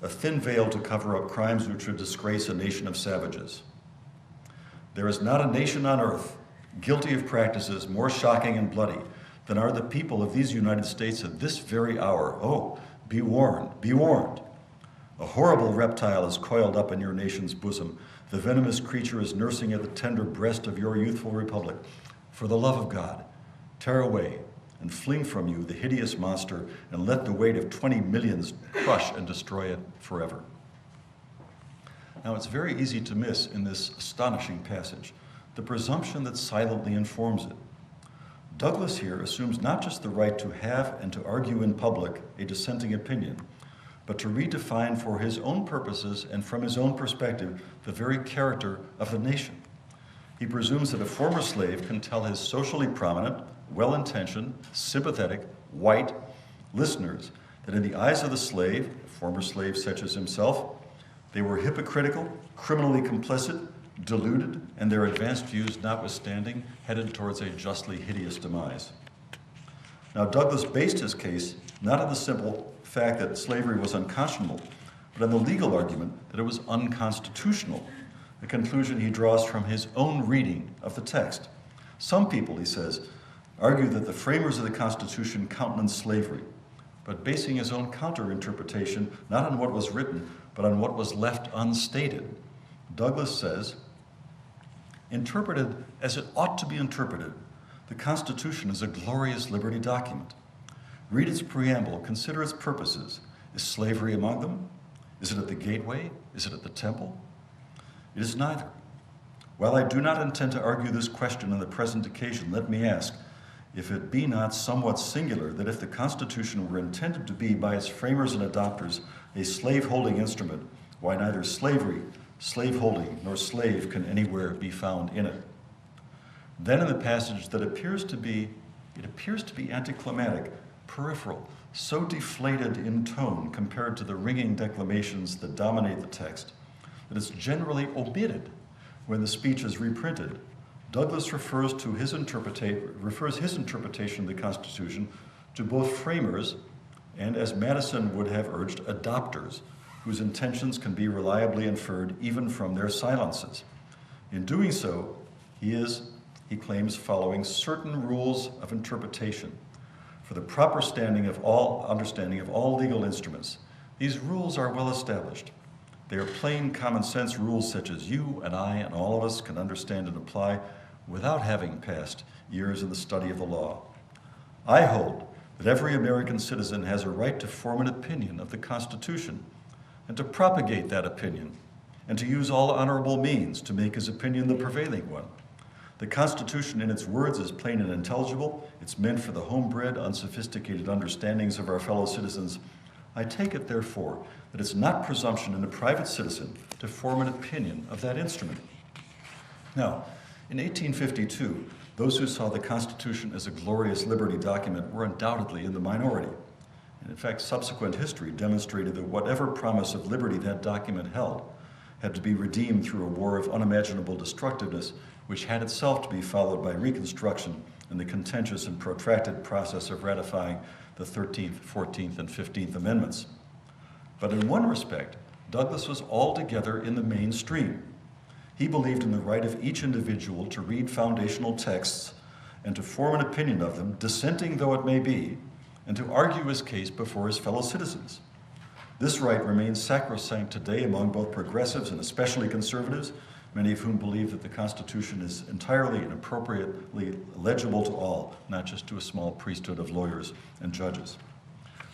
A thin veil to cover up crimes which would disgrace a nation of savages. There is not a nation on earth guilty of practices more shocking and bloody than are the people of these United States at this very hour. Oh, be warned, be warned. A horrible reptile is coiled up in your nation's bosom. The venomous creature is nursing at the tender breast of your youthful republic. For the love of God, tear away and fling from you the hideous monster, and let the weight of 20 millions crush and destroy it forever." Now, it's very easy to miss in this astonishing passage the presumption that silently informs it. Douglass here assumes not just the right to have and to argue in public a dissenting opinion, but to redefine for his own purposes and from his own perspective the very character of the nation. He presumes that a former slave can tell his socially prominent, well-intentioned, sympathetic, white listeners that in the eyes of the slave, former slaves such as himself, they were hypocritical, criminally complicit, deluded, and their advanced views notwithstanding, headed towards a justly hideous demise. Now, Douglass based his case not on the simple fact that slavery was unconscionable, but on the legal argument that it was unconstitutional, a conclusion he draws from his own reading of the text. Some people, he says, argue that the framers of the Constitution countenanced slavery, but basing his own counter-interpretation not on what was written, but on what was left unstated. Douglass says, interpreted as it ought to be interpreted, the Constitution is a glorious liberty document. Read its preamble, consider its purposes. Is slavery among them? Is it at the gateway? Is it at the temple? It is neither. While I do not intend to argue this question on the present occasion, let me ask, if it be not somewhat singular that if the Constitution were intended to be by its framers and adopters a slave-holding instrument, why neither slavery, slave-holding, nor slave can anywhere be found in it. Then in the passage that appears to be anticlimactic, peripheral, so deflated in tone compared to the ringing declamations that dominate the text, that it's generally omitted when the speech is reprinted, Douglass refers his interpretation of the Constitution to both framers and, as Madison would have urged, adopters, whose intentions can be reliably inferred even from their silences. In doing so, he claims, following certain rules of interpretation for the proper understanding of all legal instruments. These rules are well established. They are plain common sense rules such as you and I and all of us can understand and apply without having passed years in the study of the law. I hold that every American citizen has a right to form an opinion of the Constitution and to propagate that opinion and to use all honorable means to make his opinion the prevailing one. The Constitution in its words is plain and intelligible. It's meant for the homebred, unsophisticated understandings of our fellow citizens. I take it, therefore, that it's not presumption in a private citizen to form an opinion of that instrument. Now, in 1852, those who saw the Constitution as a glorious liberty document were undoubtedly in the minority. And in fact, subsequent history demonstrated that whatever promise of liberty that document held had to be redeemed through a war of unimaginable destructiveness, which had itself to be followed by Reconstruction and the contentious and protracted process of ratifying the 13th, 14th, and 15th Amendments. But in one respect, Douglass was altogether in the mainstream. He believed in the right of each individual to read foundational texts and to form an opinion of them, dissenting though it may be, and to argue his case before his fellow citizens. This right remains sacrosanct today among both progressives and especially conservatives, many of whom believe that the Constitution is entirely and appropriately legible to all, not just to a small priesthood of lawyers and judges.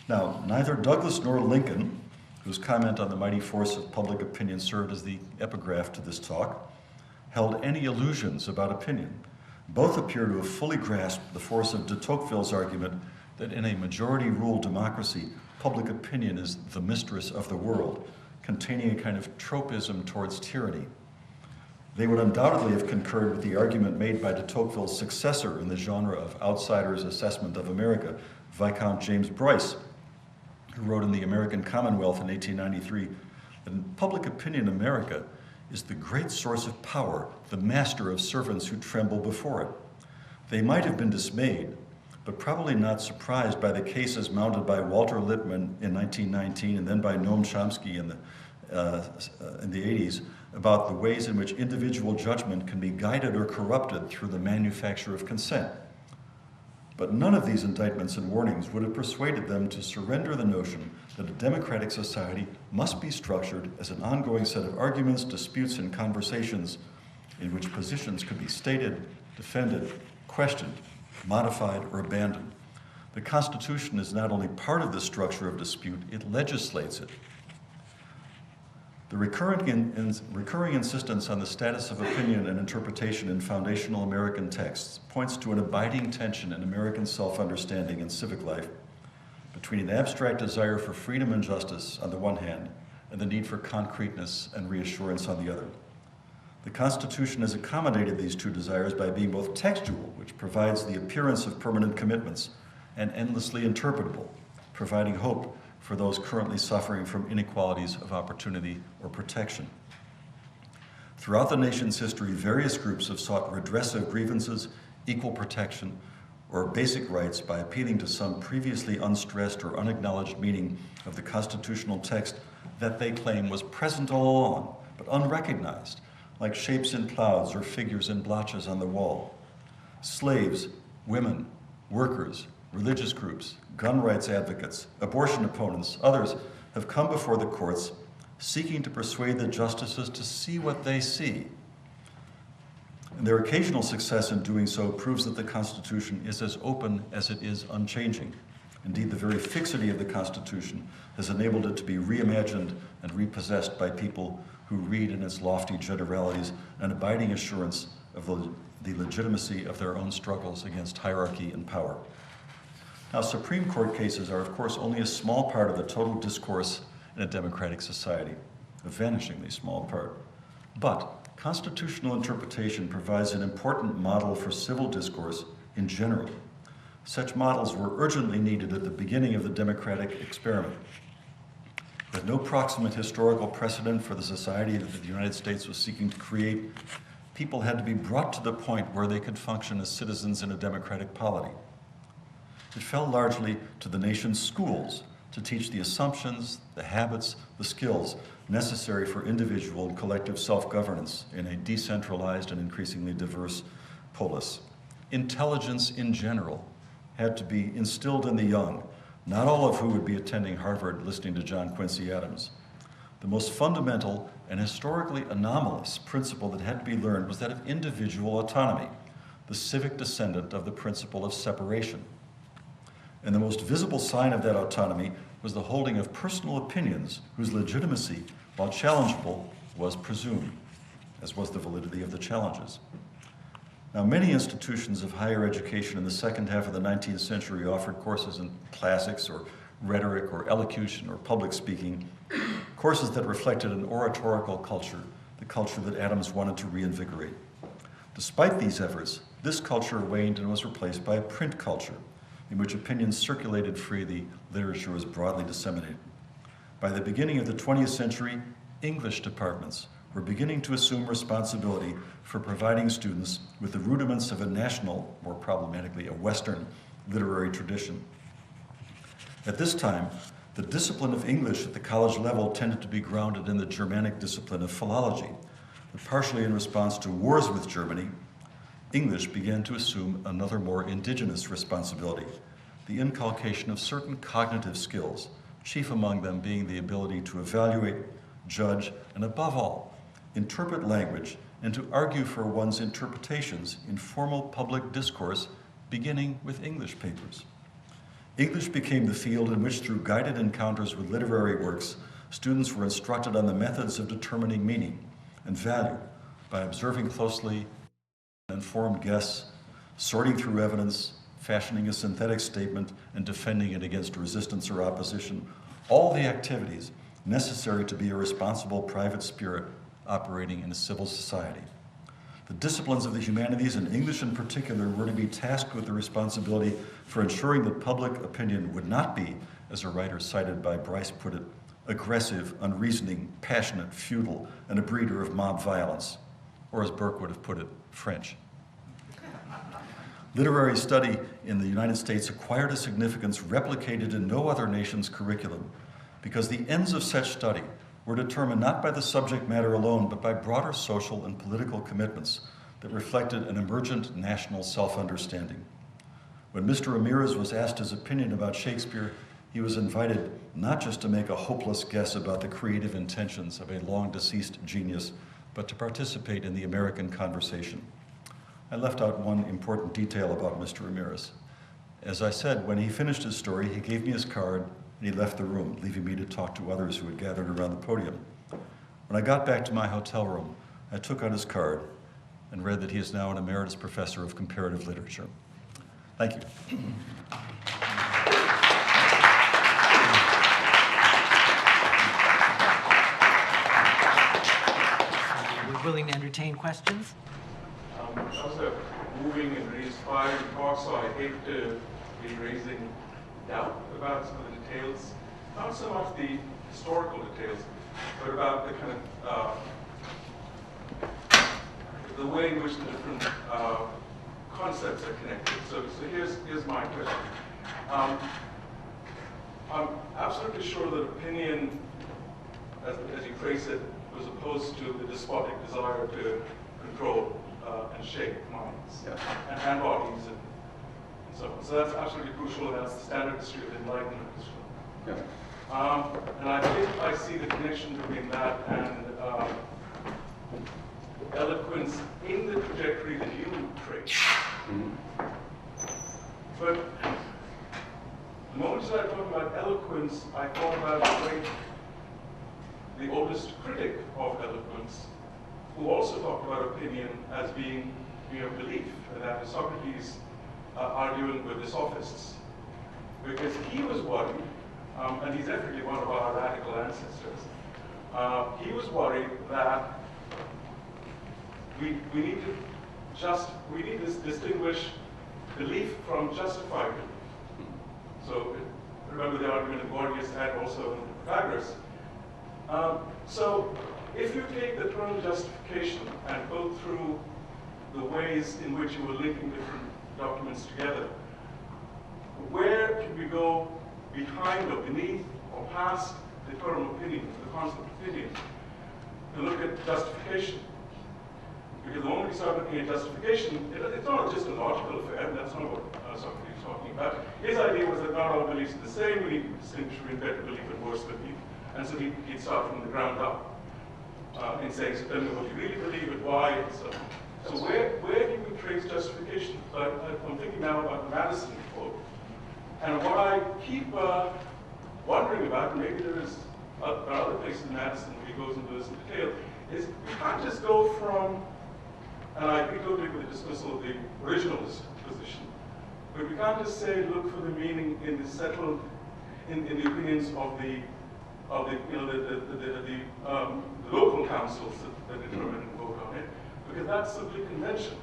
Now, neither Douglass nor Lincoln, whose comment on the mighty force of public opinion served as the epigraph to this talk, held any illusions about opinion. Both appear to have fully grasped the force of de Tocqueville's argument that in a majority-rule democracy, public opinion is the mistress of the world, containing a kind of tropism towards tyranny. They would undoubtedly have concurred with the argument made by de Tocqueville's successor in the genre of outsider's assessment of America, Viscount James Bryce, who wrote in the American Commonwealth in 1893 that in public opinion America is the great source of power, the master of servants who tremble before it. They might have been dismayed, but probably not surprised by the cases mounted by Walter Lippmann in 1919 and then by Noam Chomsky in the 80s about the ways in which individual judgment can be guided or corrupted through the manufacture of consent. But none of these indictments and warnings would have persuaded them to surrender the notion that a democratic society must be structured as an ongoing set of arguments, disputes, and conversations in which positions could be stated, defended, questioned, modified, or abandoned. The Constitution is not only part of the structure of dispute, it legislates it. The recurring insistence on the status of opinion and interpretation in foundational American texts points to an abiding tension in American self-understanding and civic life between an abstract desire for freedom and justice on the one hand and the need for concreteness and reassurance on the other. The Constitution has accommodated these two desires by being both textual, which provides the appearance of permanent commitments, and endlessly interpretable, providing hope for those currently suffering from inequalities of opportunity or protection. Throughout the nation's history, various groups have sought redress of grievances, equal protection, or basic rights by appealing to some previously unstressed or unacknowledged meaning of the constitutional text that they claim was present all along, but unrecognized, like shapes in clouds or figures in blotches on the wall. Slaves, women, workers, religious groups, gun rights advocates, abortion opponents, others have come before the courts seeking to persuade the justices to see what they see. And their occasional success in doing so proves that the Constitution is as open as it is unchanging. Indeed, the very fixity of the Constitution has enabled it to be reimagined and repossessed by people who read in its lofty generalities an abiding assurance of the legitimacy of their own struggles against hierarchy and power. Now, Supreme Court cases are, of course, only a small part of the total discourse in a democratic society, a vanishingly small part. But constitutional interpretation provides an important model for civil discourse in general. Such models were urgently needed at the beginning of the democratic experiment. With no proximate historical precedent for the society that the United States was seeking to create, people had to be brought to the point where they could function as citizens in a democratic polity. It fell largely to the nation's schools to teach the assumptions, the habits, the skills necessary for individual and collective self-governance in a decentralized and increasingly diverse polis. Intelligence in general had to be instilled in the young, not all of who would be attending Harvard listening to John Quincy Adams. The most fundamental and historically anomalous principle that had to be learned was that of individual autonomy, the civic descendant of the principle of separation. And the most visible sign of that autonomy was the holding of personal opinions whose legitimacy, while challengeable, was presumed, as was the validity of the challenges. Now, many institutions of higher education in the second half of the 19th century offered courses in classics or rhetoric or elocution or public speaking, courses that reflected an oratorical culture, the culture that Adams wanted to reinvigorate. Despite these efforts, this culture waned and was replaced by a print culture, in which opinions circulated freely, literature was broadly disseminated. By the beginning of the 20th century, English departments were beginning to assume responsibility for providing students with the rudiments of a national, more problematically, a Western literary tradition. At this time, the discipline of English at the college level tended to be grounded in the Germanic discipline of philology, but partially in response to wars with Germany, English began to assume another more indigenous responsibility, the inculcation of certain cognitive skills, chief among them being the ability to evaluate, judge, and above all, interpret language and to argue for one's interpretations in formal public discourse, beginning with English papers. English became the field in which, through guided encounters with literary works, students were instructed on the methods of determining meaning and value by observing closely informed guess, sorting through evidence, fashioning a synthetic statement, and defending it against resistance or opposition, all the activities necessary to be a responsible private spirit operating in a civil society. The disciplines of the humanities, and English in particular, were to be tasked with the responsibility for ensuring that public opinion would not be, as a writer cited by Bryce put it, aggressive, unreasoning, passionate, feudal, and a breeder of mob violence, or as Burke would have put it, French. Literary study in the United States acquired a significance replicated in no other nation's curriculum, because the ends of such study were determined not by the subject matter alone, but by broader social and political commitments that reflected an emergent national self-understanding. When Mr. Ramirez was asked his opinion about Shakespeare, he was invited not just to make a hopeless guess about the creative intentions of a long-deceased genius, but to participate in the American conversation. I left out one important detail about Mr. Ramirez. As I said, when he finished his story, he gave me his card and he left the room, leaving me to talk to others who had gathered around the podium. When I got back to my hotel room, I took out his card and read that he is now an emeritus professor of comparative literature. Thank you. willing to entertain questions. That was a moving and very inspiring talk, so I hate to be raising doubt about some of the details, not so much the historical details, but about the kind of the way in which the different concepts are connected. So here's my question. I'm absolutely sure that opinion, as you phrase it, was opposed to the despotic desire to control and shape minds and bodies and so on. So that's absolutely crucial, and that's the standard history of the Enlightenment history. And I think I see the connection between that and eloquence in the trajectory that you trace. But the moment you started talking about eloquence, I thought about the oldest critic of eloquence, who also talked about opinion as being a belief, and that was Socrates arguing with the sophists. Because he was worried, and he's definitely one of our radical ancestors, he was worried that we need to distinguish belief from justified belief. So remember the argument that Gorgias had also in Pythagoras. So if you take the term justification and go through the ways in which you were linking different documents together, where can we go behind or beneath or past the term opinion, the concept of opinion, to look at justification? Because the moment we start looking at justification, it's not just a logical affair, and that's not what Socrates is talking about. His idea was that not all beliefs are the same, we need to distinguish between better belief and worse belief. And so he'd start from the ground up in saying, so tell me what you really believe and why, and so on. So where do we trace justification? I'm thinking now about the Madison quote. And what I keep wondering about, and maybe there are other places in Madison where he goes into this in detail, is we can't just go from, and I agree totally with the dismissal of the originalist position, but we can't just say look for the meaning in the settled, in the opinions of the local councils that determine and vote on it, because that's simply convention.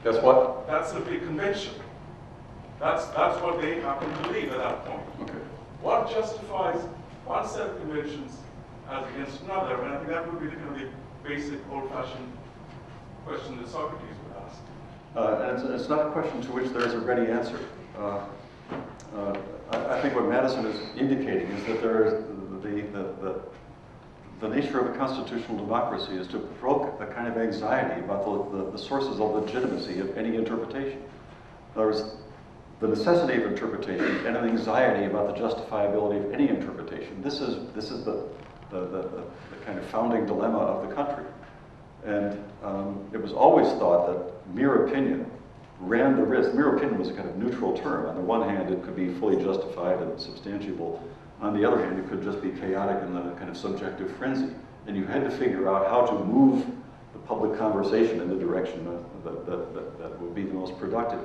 Guess what? That's simply convention. That's what they happen to believe at that point. Okay. What justifies one set of conventions as against another? And I think that would be the kind of the basic old-fashioned question that Socrates would ask. And it's not a question to which there is a ready answer. I think what Madison is indicating is that there is the nature of a constitutional democracy is to provoke a kind of anxiety about the sources of legitimacy of any interpretation. In other words, the necessity of interpretation and an anxiety about the justifiability of any interpretation. This is the kind of founding dilemma of the country. And it was always thought that mere opinion ran the risk. Mere opinion was a kind of neutral term. On the one hand, it could be fully justified and substantiable. On the other hand, it could just be chaotic and a kind of subjective frenzy. And you had to figure out how to move the public conversation in the direction that would be the most productive.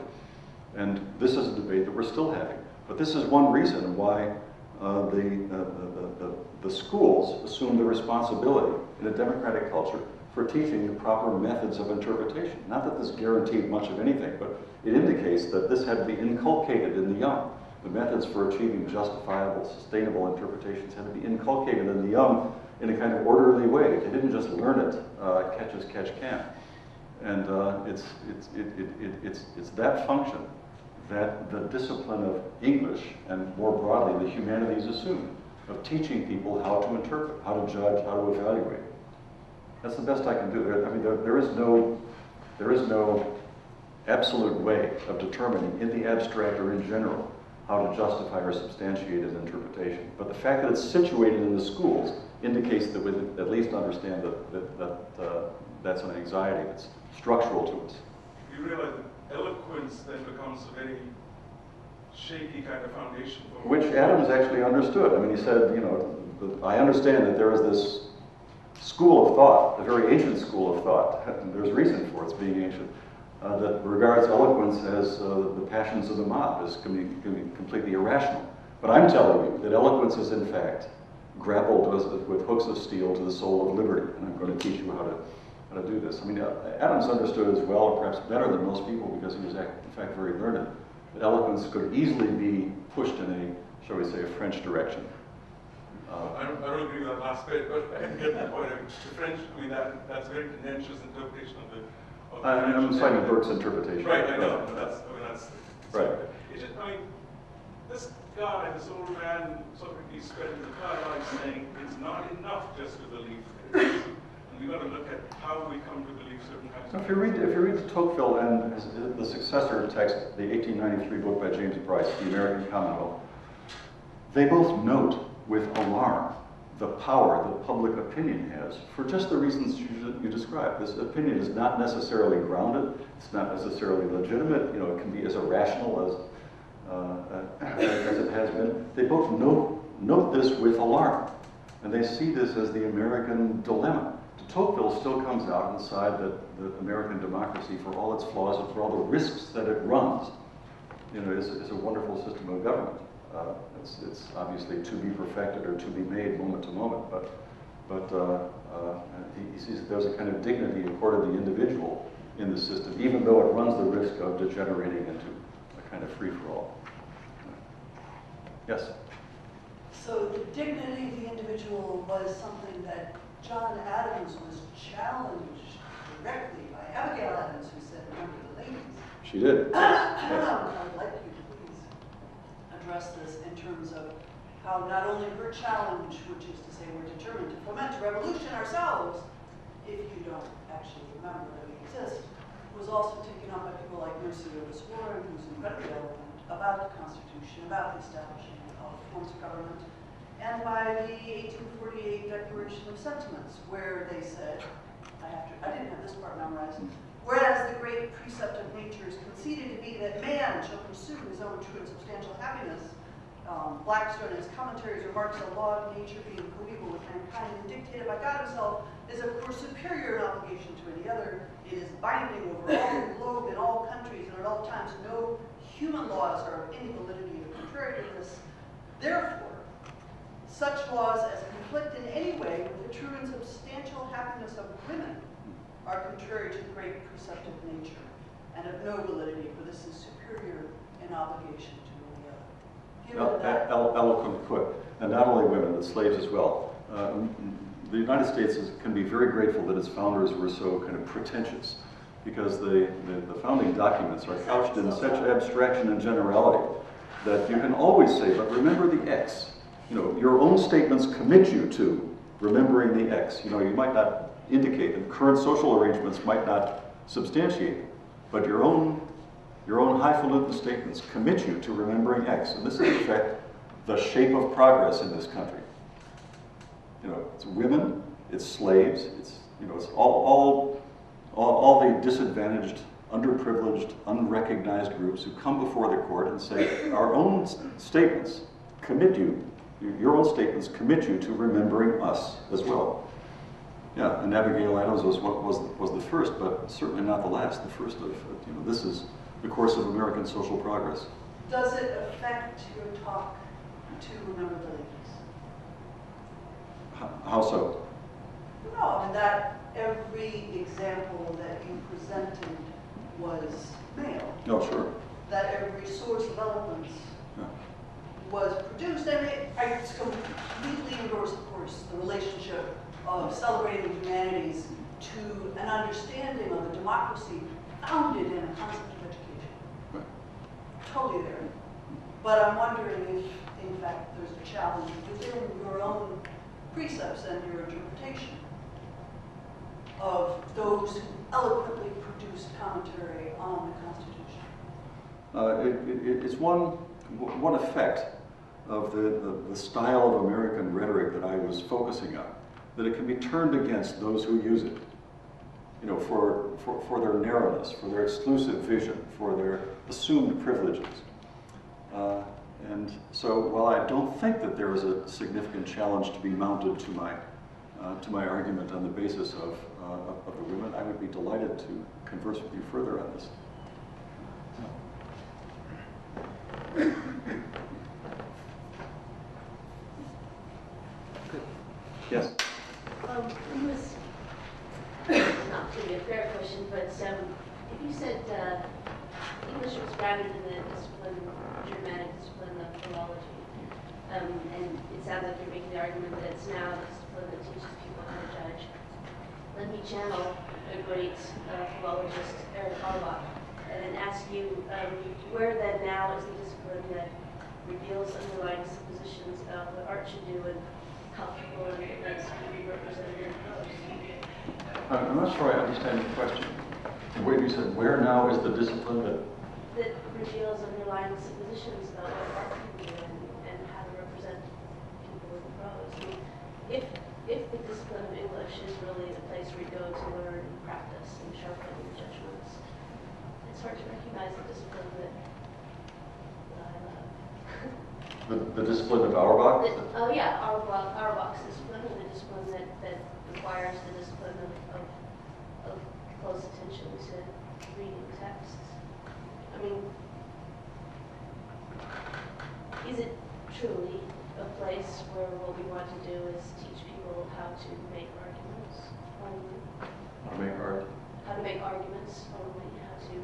And this is a debate that we're still having. But this is one reason why the schools assume the responsibility in a democratic culture for teaching the proper methods of interpretation. Not that this guaranteed much of anything, but it indicates that this had to be inculcated in the young. The methods for achieving justifiable, sustainable interpretations had to be inculcated in the young in a kind of orderly way. They didn't just learn it, catch as catch can. And it's that function that the discipline of English and more broadly the humanities assume, of teaching people how to interpret, how to judge, how to evaluate. That's the best I can do. I mean, there is no absolute way of determining in the abstract or in general how to justify or substantiate an interpretation. But the fact that it's situated in the schools indicates that we at least understand that that's an anxiety that's structural to us. You realize that eloquence then becomes a very shaky kind of foundation for which Abrams actually understood. I mean, he said, you know, I understand that there is this school of thought, a very ancient school of thought, and there's reason for its being ancient, that regards eloquence as the passions of the mob, as can be completely irrational. But I'm telling you that eloquence is in fact grappled with hooks of steel to the soul of liberty, and I'm going to teach you how to do this. I mean, Adams understood as well, perhaps better than most people, because he was in fact very learned, that eloquence could easily be pushed in a, shall we say, a French direction. I don't agree with that last bit, but I get the point. The French, I mean, that's a very contentious interpretation of the I'm citing Burke's interpretation. Right, I know. That's right. It's just, I mean, this guy, this old man, Socrates, spending the entire life saying it's not enough just to believe this. And we've got to look at how we come to believe certain kinds So of if you read Tocqueville and the successor text, the 1893 book by James Bryce, The American Commonwealth, they both note with alarm the power that public opinion has for just the reasons you described. This opinion is not necessarily grounded, it's not necessarily legitimate, you know, it can be as irrational as it has been. They both note this with alarm, and they see this as the American dilemma. Tocqueville still comes out on the side that the American democracy, for all its flaws and for all the risks that it runs, you know, is a wonderful system of government. It's obviously to be perfected or to be made moment to moment, but he sees that there's a kind of dignity accorded the individual in the system, even though it runs the risk of degenerating into a kind of free-for-all. Yes? So the dignity of the individual was something that John Adams was challenged directly by Abigail Adams, who said, "Remember the ladies." She did. I'd like you to please address this in terms of how not only her challenge, which is to say we're determined to foment a revolution ourselves, if you don't actually remember that we exist, was also taken up by people like Mercy Otis Warren, who's incredibly eloquent about the Constitution, about the establishment of forms of government, and by the 1848 Declaration of Sentiments, where they said, I didn't have this part memorized, whereas the great precept of nature is conceded to be that man shall pursue his own true and substantial happiness, Blackstone in his commentaries remarks the law of nature being coequal with mankind and dictated by God himself is of course superior in obligation to any other. It is binding over all the globe in all countries and at all times. No human laws are of any validity or contrary to this. Therefore, such laws as conflict in any way with the true and substantial happiness of women are contrary to the great precept of nature and of no validity, for this is superior in obligation to any other. Eloquently put. And not only women, but slaves as well. The United States can be very grateful that its founders were so kind of pretentious, because the founding documents are couched in such abstraction and generality that you can always say, but remember the X. You know, your own statements commit you to remembering the X. You know, you might not indicate, and current social arrangements might not substantiate, but your own highfalutin statements commit you to remembering X. And this is, in fact, the shape of progress in this country. You know, it's women, it's slaves, it's, you know, it's all the disadvantaged, underprivileged, unrecognized groups who come before the court and say, our own statements commit you, your own statements commit you to remembering us as well. Yeah, and Abigail Adams was the first, but certainly not the last. The first of, you know, this is the course of American social progress. Does it affect your talk to remember the ladies? How so? No, I mean that every example that you presented was male. No, sure. That every source of elements was produced, and I completely endorse, of course, the relationship of celebrating the humanities to an understanding of a democracy founded in a concept of education. Right. Totally there. But I'm wondering if, in fact, there's a challenge within your own precepts and your interpretation of those who eloquently produced commentary on the Constitution. It's one effect of the style of American rhetoric that I was focusing on, that it can be turned against those who use it, you know, for their narrowness, for their exclusive vision, for their assumed privileges. And so, while I don't think that there is a significant challenge to be mounted to my argument on the basis of the women, I would be delighted to converse with you further on this. Good. Yes. He was not the discipline, Germanic discipline of philology. And it sounds like you're making the argument that it's now the discipline that teaches people how to judge. Let me channel a great philologist, Eric Auditorium, and ask you where then now is the discipline that reveals underlying suppositions about what art should do and how people and events can be represented in prose. I'm not sure I understand the question. The way you said, where now is the discipline that reveals underlying suppositions about what art can do and how to represent people in prose. I mean, if the discipline of English is really the place where you go to learn and practice and sharpen your judgments, it's hard to recognize the discipline that I love. the discipline of Auerbach? Oh yeah, Auerbach's discipline, and the discipline that requires the discipline of close attention to reading texts. I mean, is it truly a place where what we want to do is teach people how to make arguments only? How to make art? How to make arguments only, how to...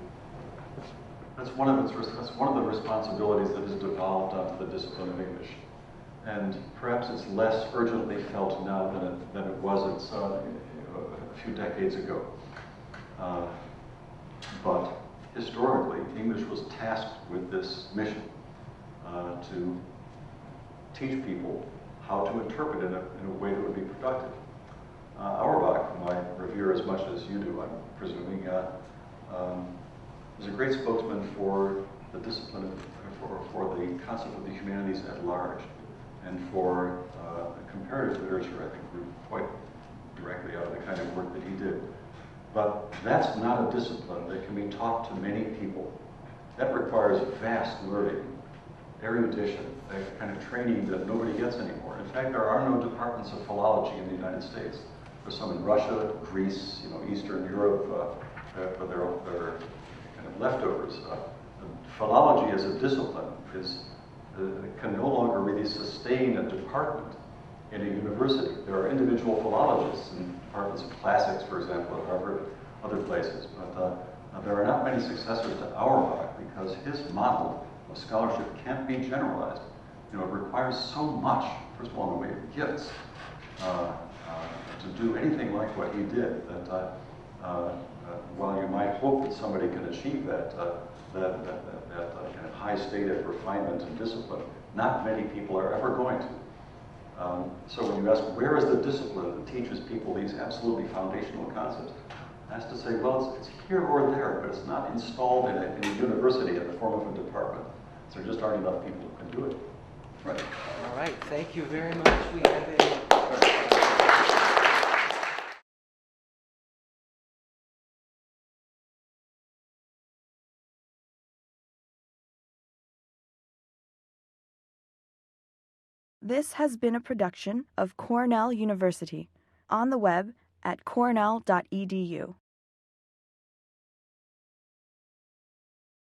That's one of the responsibilities that is devolved onto the discipline of English. And perhaps it's less urgently felt now than it was a few decades ago. But historically, English was tasked with this mission to teach people how to interpret in a way that would be productive. Auerbach, whom I revere as much as you do, I'm presuming, is a great spokesman for the discipline, for the concept of the humanities at large, and for comparative literature, I think, grew quite directly out of the kind of work that he did. But that's not a discipline that can be taught to many people. That requires vast learning, erudition, that kind of training that nobody gets anymore. In fact, there are no departments of philology in the United States. There's some in Russia, Greece, Eastern Europe, but they're kind of leftovers. Philology as a discipline can no longer really sustain a department in a university. There are individual philologists in departments of classics, for example, at Harvard, other places, but there are not many successors to Auerbach because his model of scholarship can't be generalized. It requires so much, first of all, in the way of gifts, to do anything like what he did, that while you might hope that somebody can achieve that kind of high state of refinement and discipline, not many people are ever going to. So when you ask, where is the discipline that teaches people these absolutely foundational concepts? I have to say, well, it's here or there, but it's not installed in a university in the form of a department. So there just aren't enough people who can do it. Right. All right, thank you very much. We have a... This has been a production of Cornell University, on the web at cornell.edu.